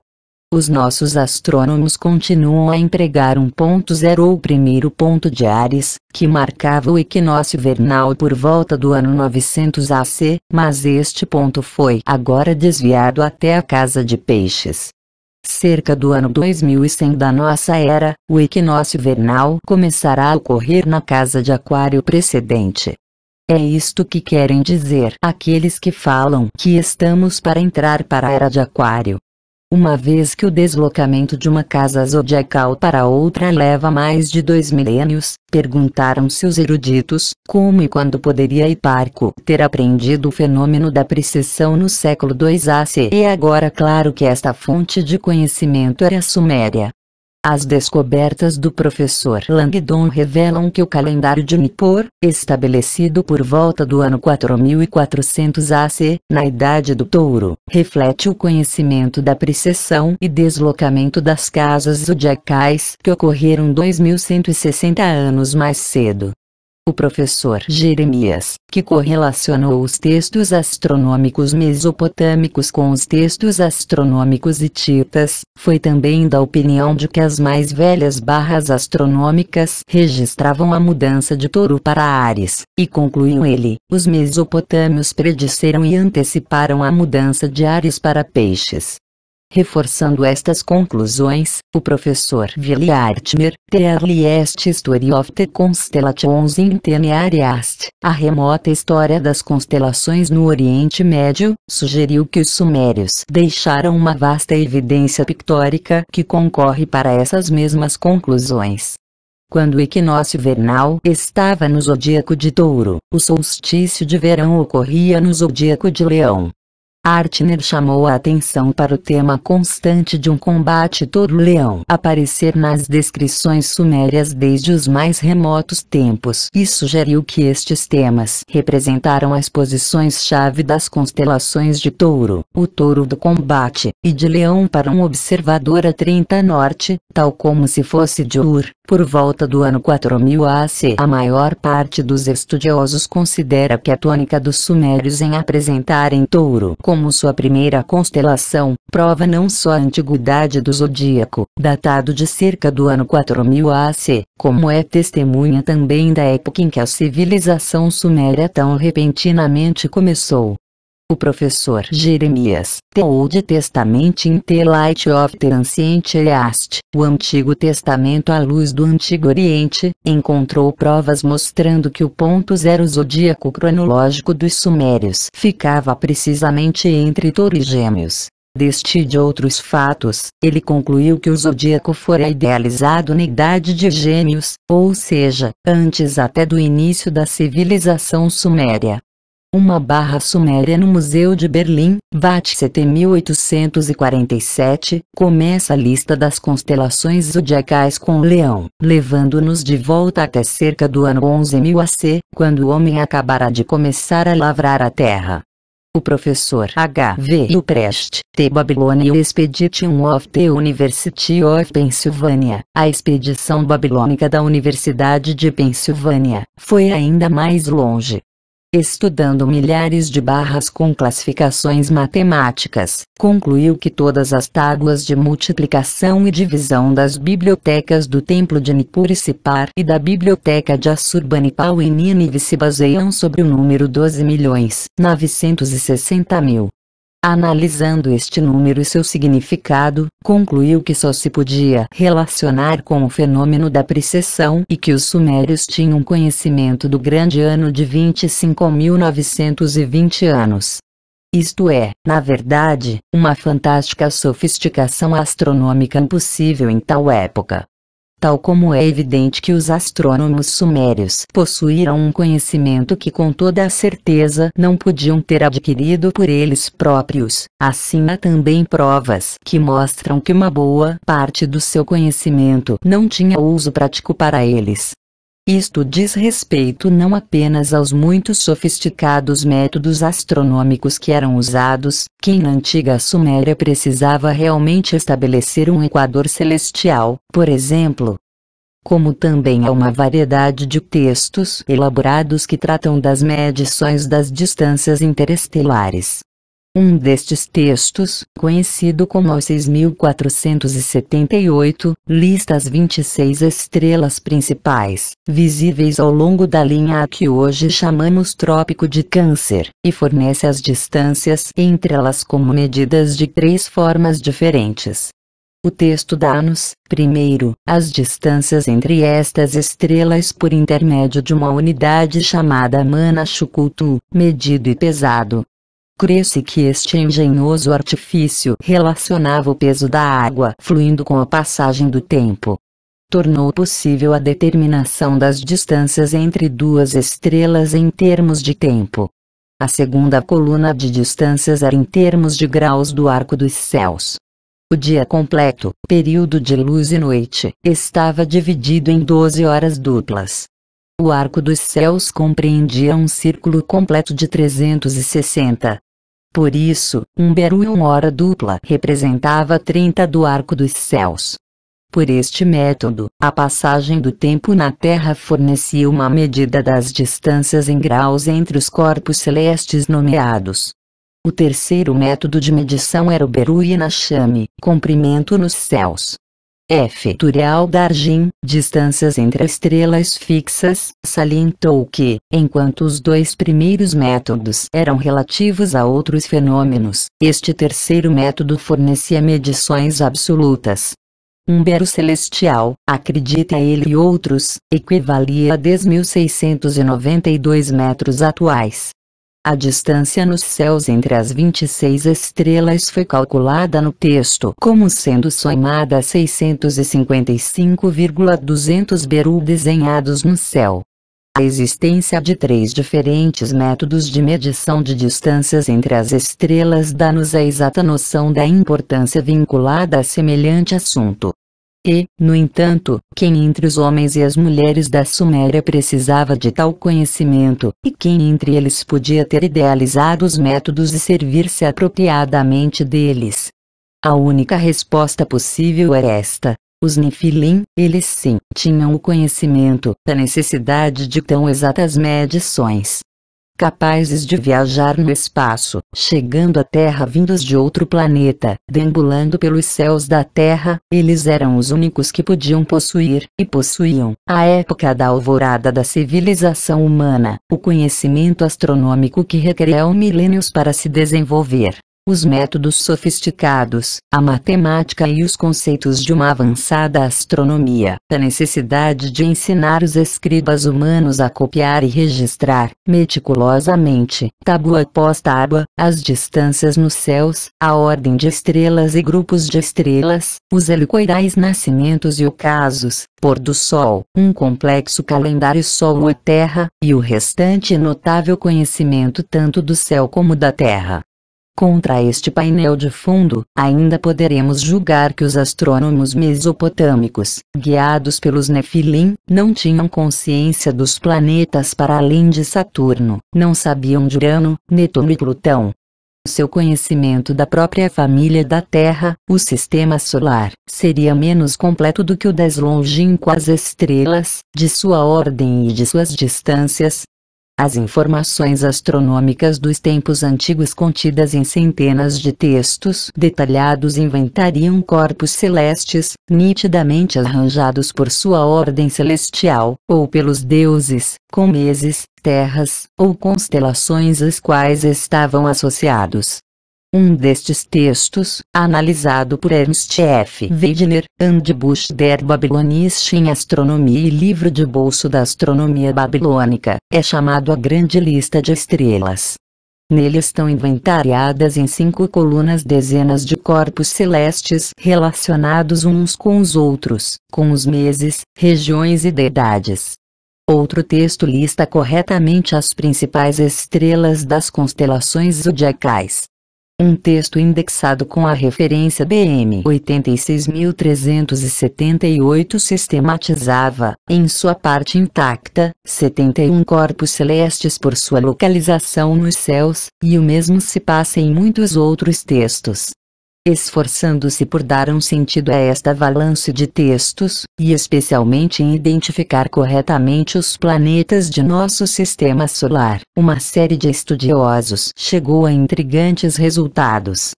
Os nossos astrônomos continuam a empregar 1.0 ou primeiro ponto de Áries, que marcava o equinócio vernal por volta do ano 900 AC, mas este ponto foi agora desviado até a casa de Peixes. Cerca do ano 2100 da nossa era, o equinócio vernal começará a ocorrer na casa de Aquário precedente. É isto que querem dizer aqueles que falam que estamos para entrar para a era de Aquário. Uma vez que o deslocamento de uma casa zodiacal para outra leva mais de 2 milênios, perguntaram-se os eruditos, como e quando poderia Hiparco ter aprendido o fenômeno da precessão no século II AC. É agora claro que esta fonte de conhecimento era a Suméria. As descobertas do professor Langdon revelam que o calendário de Nippur, estabelecido por volta do ano 4400 AC, na Idade do Touro, reflete o conhecimento da precessão e deslocamento das casas zodiacais que ocorreram 2160 anos mais cedo. O professor Jeremias, que correlacionou os textos astronômicos mesopotâmicos com os textos astronômicos hititas, foi também da opinião de que as mais velhas barras astronômicas registravam a mudança de Touro para Áries, e concluiu ele, os mesopotâmios predisseram e anteciparam a mudança de Áries para Peixes. Reforçando estas conclusões, o professor Willi Artmer, The Earliest History of the Constellations in the Near East, a remota história das constelações no Oriente Médio, sugeriu que os sumérios deixaram uma vasta evidência pictórica que concorre para essas mesmas conclusões. Quando o equinócio vernal estava no zodíaco de Touro, o solstício de verão ocorria no zodíaco de Leão. Artner chamou a atenção para o tema constante de um combate touro-leão aparecer nas descrições sumérias desde os mais remotos tempos e sugeriu que estes temas representaram as posições-chave das constelações de Touro, o touro do combate, e de Leão para um observador a 30 norte, tal como se fosse de Ur, por volta do ano 4000 AC. A maior parte dos estudiosos considera que a tônica dos sumérios em apresentarem Touro como sua primeira constelação, prova não só a antiguidade do zodíaco, datado de cerca do ano 4000 AC, como é testemunha também da época em que a civilização suméria tão repentinamente começou. O professor Jeremias, The Old Testament in the Light of the Ancient East, o Antigo Testamento à luz do Antigo Oriente, encontrou provas mostrando que o ponto zero zodíaco cronológico dos sumérios ficava precisamente entre Touro e Gêmeos. Deste e de outros fatos, ele concluiu que o zodíaco fora idealizado na Idade de Gêmeos, ou seja, antes até do início da civilização suméria. Uma barra suméria no Museu de Berlim, Vatset 1847, começa a lista das constelações zodiacais com Leão, levando-nos de volta até cerca do ano 11.000 AC, quando o homem acabará de começar a lavrar a terra. O professor H. V. Uprecht, The Babylonian Expedition of the University of Pennsylvania, a expedição babilônica da Universidade de Pensilvânia, foi ainda mais longe. Estudando milhares de barras com classificações matemáticas, concluiu que todas as tábuas de multiplicação e divisão das bibliotecas do Templo de Nippur e Sipar e da Biblioteca de Assurbanipal em Nínive se baseiam sobre o número 12.960.000. Analisando este número e seu significado, concluiu que só se podia relacionar com o fenômeno da precessão e que os sumérios tinham conhecimento do grande ano de 25.920 anos. Isto é, na verdade, uma fantástica sofisticação astronômica impossível em tal época. Tal como é evidente que os astrônomos sumérios possuíram um conhecimento que com toda a certeza não podiam ter adquirido por eles próprios, assim há também provas que mostram que uma boa parte do seu conhecimento não tinha uso prático para eles. Isto diz respeito não apenas aos muito sofisticados métodos astronômicos que eram usados, quem na antiga Suméria precisava realmente estabelecer um equador celestial, por exemplo, como também há uma variedade de textos elaborados que tratam das medições das distâncias interestelares. Um destes textos, conhecido como o 6478, lista as 26 estrelas principais, visíveis ao longo da linha a que hoje chamamos Trópico de Câncer, e fornece as distâncias entre elas como medidas de 3 formas diferentes. O texto dá-nos, primeiro, as distâncias entre estas estrelas por intermédio de uma unidade chamada Manashukutu, medido e pesado. Crê-se que este engenhoso artifício relacionava o peso da água fluindo com a passagem do tempo. Tornou possível a determinação das distâncias entre duas estrelas em termos de tempo. A segunda coluna de distâncias era em termos de graus do arco dos céus. O dia completo, período de luz e noite, estava dividido em 12 horas duplas. O arco dos céus compreendia um círculo completo de 360. Por isso, um beru em uma hora dupla representava 30 do arco dos céus. Por este método, a passagem do tempo na Terra fornecia uma medida das distâncias em graus entre os corpos celestes nomeados. O terceiro método de medição era o beru Inachame, comprimento nos céus. F. Turial Dargin, distâncias entre estrelas fixas, salientou que, enquanto os 2 primeiros métodos eram relativos a outros fenômenos, este terceiro método fornecia medições absolutas. Um beru celestial, acredita ele e outros, equivalia a 10.692 metros atuais. A distância nos céus entre as 26 estrelas foi calculada no texto como sendo somada a 655,200 beru desenhados no céu. A existência de 3 diferentes métodos de medição de distâncias entre as estrelas dá-nos a exata noção da importância vinculada a semelhante assunto. E, no entanto, quem entre os homens e as mulheres da Suméria precisava de tal conhecimento, e quem entre eles podia ter idealizado os métodos e servir-se apropriadamente deles? A única resposta possível é esta: os Nefilim, eles sim, tinham o conhecimento da necessidade de tão exatas medições. Capazes de viajar no espaço, chegando à Terra vindos de outro planeta, deambulando pelos céus da Terra, eles eram os únicos que podiam possuir, e possuíam, à época da alvorada da civilização humana, o conhecimento astronômico que requeria milênios para se desenvolver. Os métodos sofisticados, a matemática e os conceitos de uma avançada astronomia, a necessidade de ensinar os escribas humanos a copiar e registrar, meticulosamente, tábua após tábua, as distâncias nos céus, a ordem de estrelas e grupos de estrelas, os helicoidais nascimentos e ocasos, pôr do sol, um complexo calendário Sol e Terra, e o restante notável conhecimento tanto do céu como da Terra. Contra este painel de fundo, ainda poderemos julgar que os astrônomos mesopotâmicos, guiados pelos Nefilim, não tinham consciência dos planetas para além de Saturno, não sabiam de Urano, Netuno e Plutão. Seu conhecimento da própria família da Terra, o sistema solar, seria menos completo do que o das longínquas estrelas, de sua ordem e de suas distâncias. As informações astronômicas dos tempos antigos contidas em centenas de textos detalhados inventariam corpos celestes, nitidamente arranjados por sua ordem celestial, ou pelos deuses, com meses, terras, ou constelações às quais estavam associados. Um destes textos, analisado por Ernst F. Wegener, Handbuch der babylonischen Astronomie e livro de bolso da astronomia babilônica, é chamado a Grande Lista de Estrelas. Nele estão inventariadas em 5 colunas dezenas de corpos celestes relacionados uns com os outros, com os meses, regiões e deidades. Outro texto lista corretamente as principais estrelas das constelações zodiacais. um texto indexado com a referência BM 86378 sistematizava, em sua parte intacta, 71 corpos celestes por sua localização nos céus, e o mesmo se passa em muitos outros textos. Esforçando-se por dar um sentido a esta avalanche de textos, e especialmente em identificar corretamente os planetas de nosso sistema solar, uma série de estudiosos chegou a intrigantes resultados.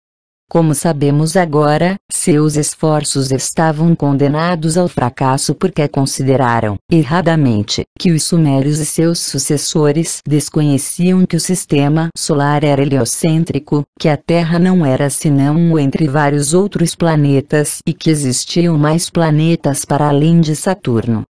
Como sabemos agora, seus esforços estavam condenados ao fracasso porque consideraram, erradamente, que os sumérios e seus sucessores desconheciam que o sistema solar era heliocêntrico, que a Terra não era senão um entre vários outros planetas e que existiam mais planetas para além de Saturno.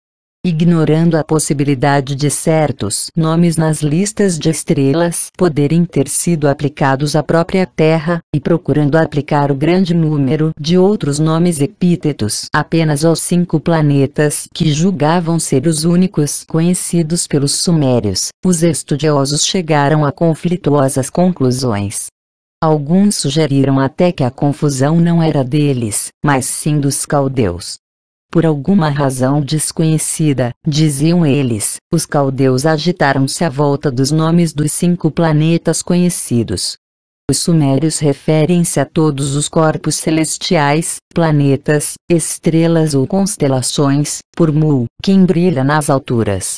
Ignorando a possibilidade de certos nomes nas listas de estrelas poderem ter sido aplicados à própria Terra, e procurando aplicar o grande número de outros nomes epítetos apenas aos 5 planetas que julgavam ser os únicos conhecidos pelos sumérios, os estudiosos chegaram a conflituosas conclusões. Alguns sugeriram até que a confusão não era deles, mas sim dos caldeus. Por alguma razão desconhecida, diziam eles, os caldeus agitaram-se à volta dos nomes dos 5 planetas conhecidos. Os sumérios referem-se a todos os corpos celestiais, planetas, estrelas ou constelações, por Mu, quem brilha nas alturas.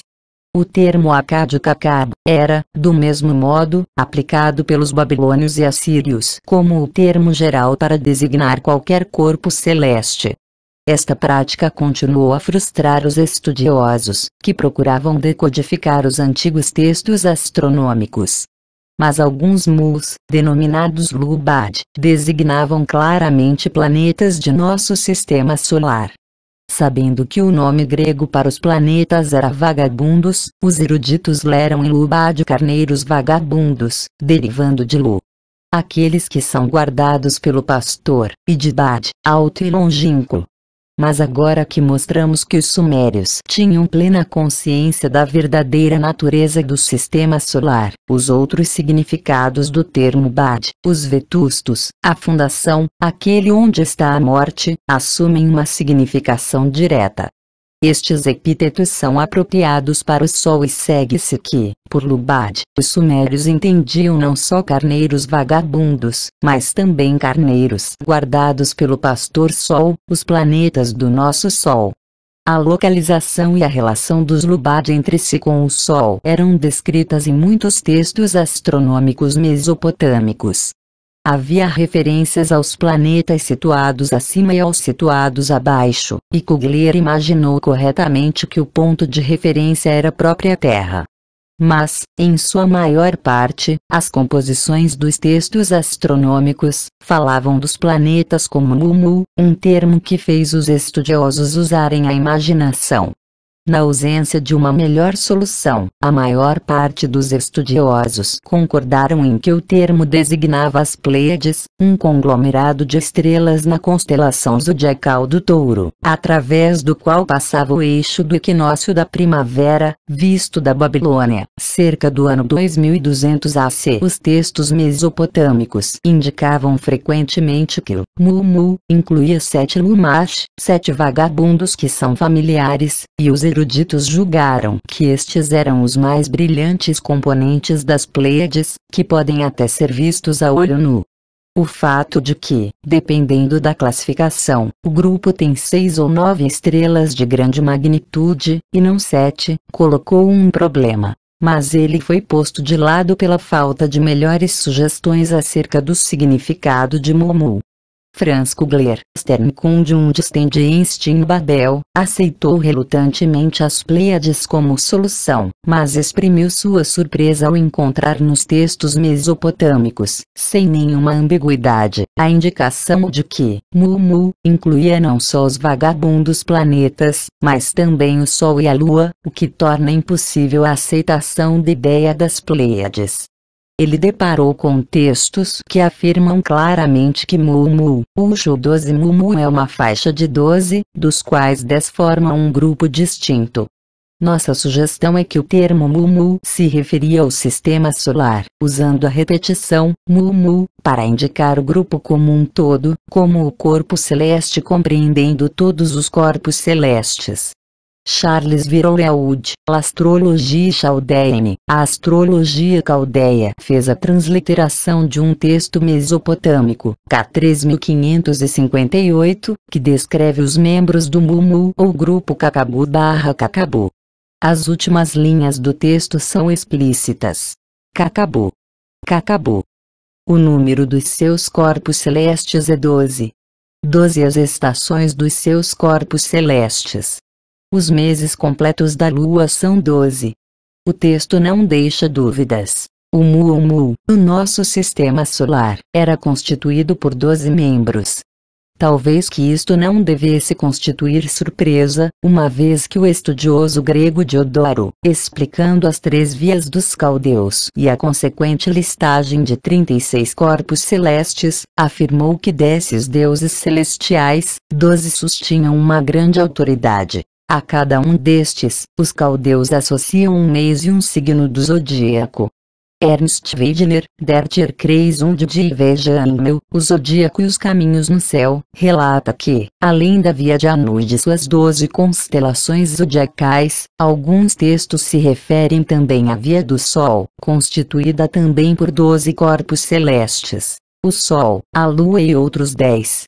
O termo Akkad era, do mesmo modo, aplicado pelos babilônios e assírios como o termo geral para designar qualquer corpo celeste. Esta prática continuou a frustrar os estudiosos, que procuravam decodificar os antigos textos astronômicos. Mas alguns Mus, denominados Lubad, designavam claramente planetas de nosso sistema solar. Sabendo que o nome grego para os planetas era vagabundos, os eruditos leram em Lubad carneiros vagabundos, derivando de Lu. Aqueles que são guardados pelo pastor, e de Bad, alto e longínquo. Mas agora que mostramos que os sumérios tinham plena consciência da verdadeira natureza do sistema solar, os outros significados do termo Bad, os vetustos, a fundação, aquele onde está a morte, assumem uma significação direta. Estes epítetos são apropriados para o Sol e segue-se que, por Lubad, os sumérios entendiam não só carneiros vagabundos, mas também carneiros guardados pelo pastor Sol, os planetas do nosso Sol. A localização e a relação dos Lubad entre si com o Sol eram descritas em muitos textos astronômicos mesopotâmicos. Havia referências aos planetas situados acima e aos situados abaixo, e Kugler imaginou corretamente que o ponto de referência era a própria Terra. Mas, em sua maior parte, as composições dos textos astronômicos falavam dos planetas como Mumu, um termo que fez os estudiosos usarem a imaginação. Na ausência de uma melhor solução, a maior parte dos estudiosos concordaram em que o termo designava as Pleiades, um conglomerado de estrelas na constelação zodiacal do Touro, através do qual passava o eixo do equinócio da primavera, visto da Babilônia, cerca do ano 2200 AC. Os textos mesopotâmicos indicavam frequentemente que o Mumu incluía 7 Lumash, 7 vagabundos que são familiares, e os eruditos julgaram que estes eram os mais brilhantes componentes das Pleiades, que podem até ser vistos a olho nu. O fato de que, dependendo da classificação, o grupo tem 6 ou 9 estrelas de grande magnitude, e não 7, colocou um problema. Mas ele foi posto de lado pela falta de melhores sugestões acerca do significado de Mumu. Franz Kugler, Sternkundung Ständienst in Babel, aceitou relutantemente as Pleiades como solução, mas exprimiu sua surpresa ao encontrar nos textos mesopotâmicos, sem nenhuma ambiguidade, a indicação de que Mumu incluía não só os vagabundos planetas, mas também o Sol e a Lua, o que torna impossível a aceitação da ideia das Pleiades. Ele deparou com textos que afirmam claramente que Mumu, Ushul 12 Mumu é uma faixa de 12, dos quais 10 formam um grupo distinto. Nossa sugestão é que o termo Mu se referia ao sistema solar, usando a repetição Mu para indicar o grupo como um todo, como o corpo celeste compreendendo todos os corpos celestes. Charles Villerud, Astrologia Chaldeane. A astrologia caldeia fez a transliteração de um texto mesopotâmico, K3558, que descreve os membros do Mu ou grupo Kakabu/Kakabu. As últimas linhas do texto são explícitas. Kakabu. Kakabu. O número dos seus corpos celestes é 12. 12 as estações dos seus corpos celestes. Os meses completos da Lua são 12. O texto não deixa dúvidas. O Mu, o nosso sistema solar, era constituído por 12 membros. Talvez que isto não devesse constituir surpresa, uma vez que o estudioso grego Diodoro, explicando as 3 vias dos caldeus e a consequente listagem de 36 corpos celestes, afirmou que desses deuses celestiais, 12 sustinham uma grande autoridade. A cada um destes, os caldeus associam um mês e um signo do zodíaco. Ernst Wegener, Der Tierkreis und die Wege am Himmel, o zodíaco e os caminhos no céu, relata que, além da Via de Anu e de suas 12 constelações zodiacais, alguns textos se referem também à Via do Sol, constituída também por 12 corpos celestes, o Sol, a Lua e outros 10.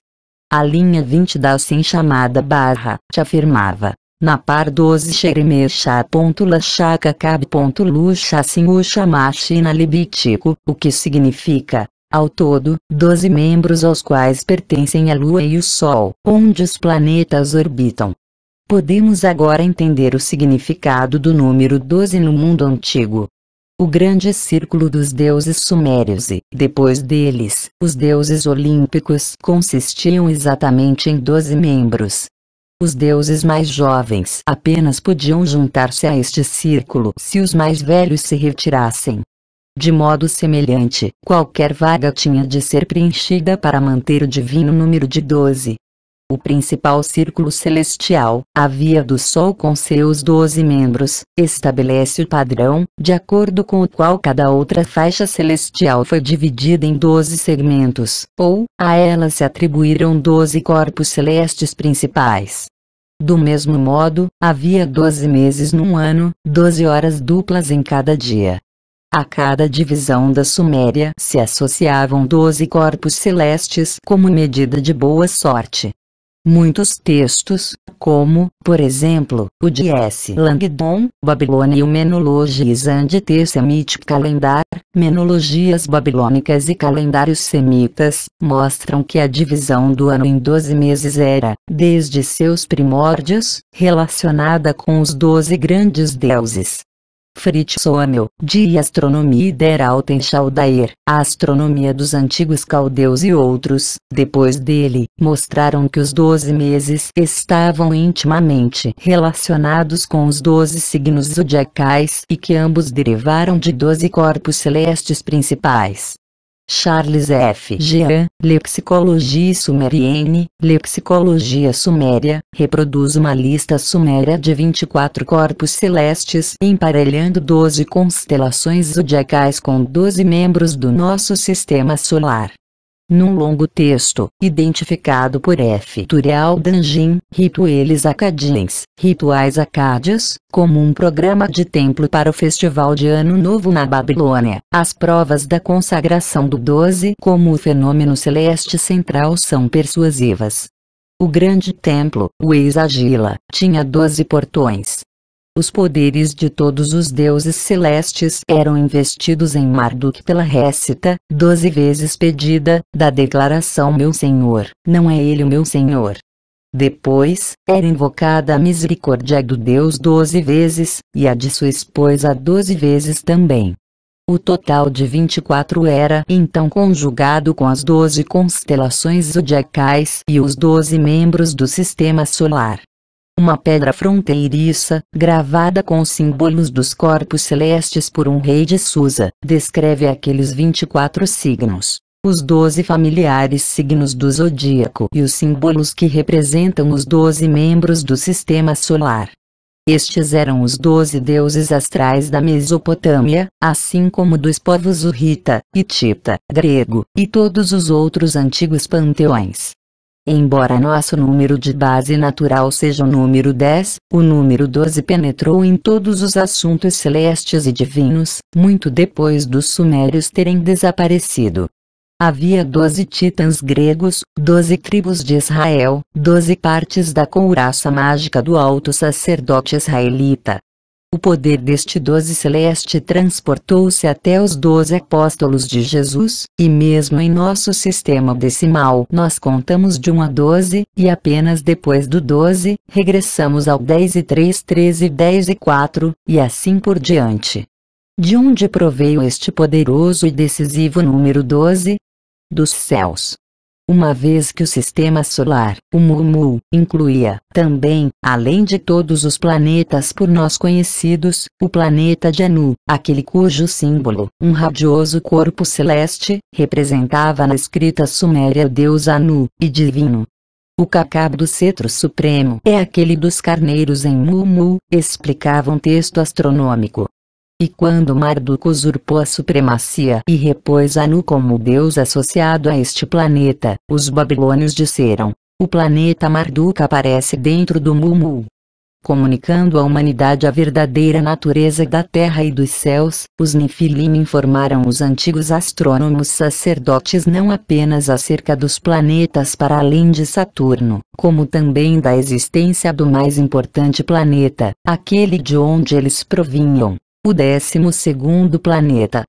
A linha 20 da assim chamada barra, te afirmava. Na par 12 Xeremexá.Lachaka.Lu-Xacinhu-Xamachina-Libitico, o que significa, ao todo, 12 membros aos quais pertencem a Lua e o Sol, onde os planetas orbitam. Podemos agora entender o significado do número 12 no mundo antigo. O grande círculo dos deuses sumérios e, depois deles, os deuses olímpicos consistiam exatamente em 12 membros. Os deuses mais jovens apenas podiam juntar-se a este círculo se os mais velhos se retirassem. De modo semelhante, qualquer vaga tinha de ser preenchida para manter o divino número de 12. O principal círculo celestial, a Via do Sol com seus 12 membros, estabelece o padrão, de acordo com o qual cada outra faixa celestial foi dividida em 12 segmentos, ou, a ela se atribuíram 12 corpos celestes principais. Do mesmo modo, havia 12 meses num ano, 12 horas duplas em cada dia. A cada divisão da Suméria se associavam 12 corpos celestes como medida de boa sorte. Muitos textos, como, por exemplo, o de S. Langdon, Babilônia e o Menologies and the Semitic Calendar, Menologias Babilônicas e Calendários Semitas, mostram que a divisão do ano em 12 meses era, desde seus primórdios, relacionada com os 12 grandes deuses. Fritz Sommel, de Astronomie der Alten Chaldaer, a astronomia dos antigos caldeus e outros, depois dele, mostraram que os 12 meses estavam intimamente relacionados com os 12 signos zodiacais e que ambos derivaram de 12 corpos celestes principais. Charles F. Jean, Lexicologie Sumerienne, Lexicologia Suméria, reproduz uma lista suméria de 24 corpos celestes emparelhando 12 constelações zodiacais com 12 membros do nosso sistema solar. Num longo texto, identificado por F. Turial Danjin, Ritueles Acadiens, Rituais Acádios, como um programa de templo para o Festival de Ano Novo na Babilônia, as provas da consagração do 12 como o fenômeno celeste central são persuasivas. O grande templo, o Eis-Agila, tinha 12 portões. Os poderes de todos os deuses celestes eram investidos em Marduk pela récita, 12 vezes pedida, da declaração Meu Senhor, não é ele o meu Senhor. Depois, era invocada a misericórdia do Deus 12 vezes, e a de sua esposa 12 vezes também. O total de 24 era então conjugado com as 12 constelações zodiacais e os 12 membros do sistema solar. Uma pedra fronteiriça, gravada com os símbolos dos corpos celestes por um rei de Susa, descreve aqueles 24 signos, os 12 familiares signos do zodíaco e os símbolos que representam os 12 membros do sistema solar. Estes eram os 12 deuses astrais da Mesopotâmia, assim como dos povos Hurrita, Hitita, grego, e todos os outros antigos panteões. Embora nosso número de base natural seja o número 10, o número 12 penetrou em todos os assuntos celestes e divinos, muito depois dos sumérios terem desaparecido. Havia 12 titãs gregos, 12 tribos de Israel, 12 partes da couraça mágica do alto sacerdote israelita. O poder deste 12 celeste transportou-se até os 12 apóstolos de Jesus, e mesmo em nosso sistema decimal nós contamos de 1 a 12, e apenas depois do 12, regressamos ao 10 e 3, 13 e 10 e 4, e assim por diante. De onde proveio este poderoso e decisivo número 12? Dos céus. Uma vez que o sistema solar, o Mumu, incluía, também, além de todos os planetas por nós conhecidos, o planeta de Anu, aquele cujo símbolo, um radioso corpo celeste, representava na escrita suméria o deus Anu, e divino. O cacabo do cetro supremo é aquele dos carneiros em Mumu, explicava um texto astronômico. E quando Marduk usurpou a supremacia e repôs Anu como deus associado a este planeta, os babilônios disseram: o planeta Marduk aparece dentro do Mumu. Comunicando à humanidade a verdadeira natureza da terra e dos céus, os Nefilim informaram os antigos astrônomos sacerdotes não apenas acerca dos planetas para além de Saturno, como também da existência do mais importante planeta, aquele de onde eles provinham, o 12º planeta.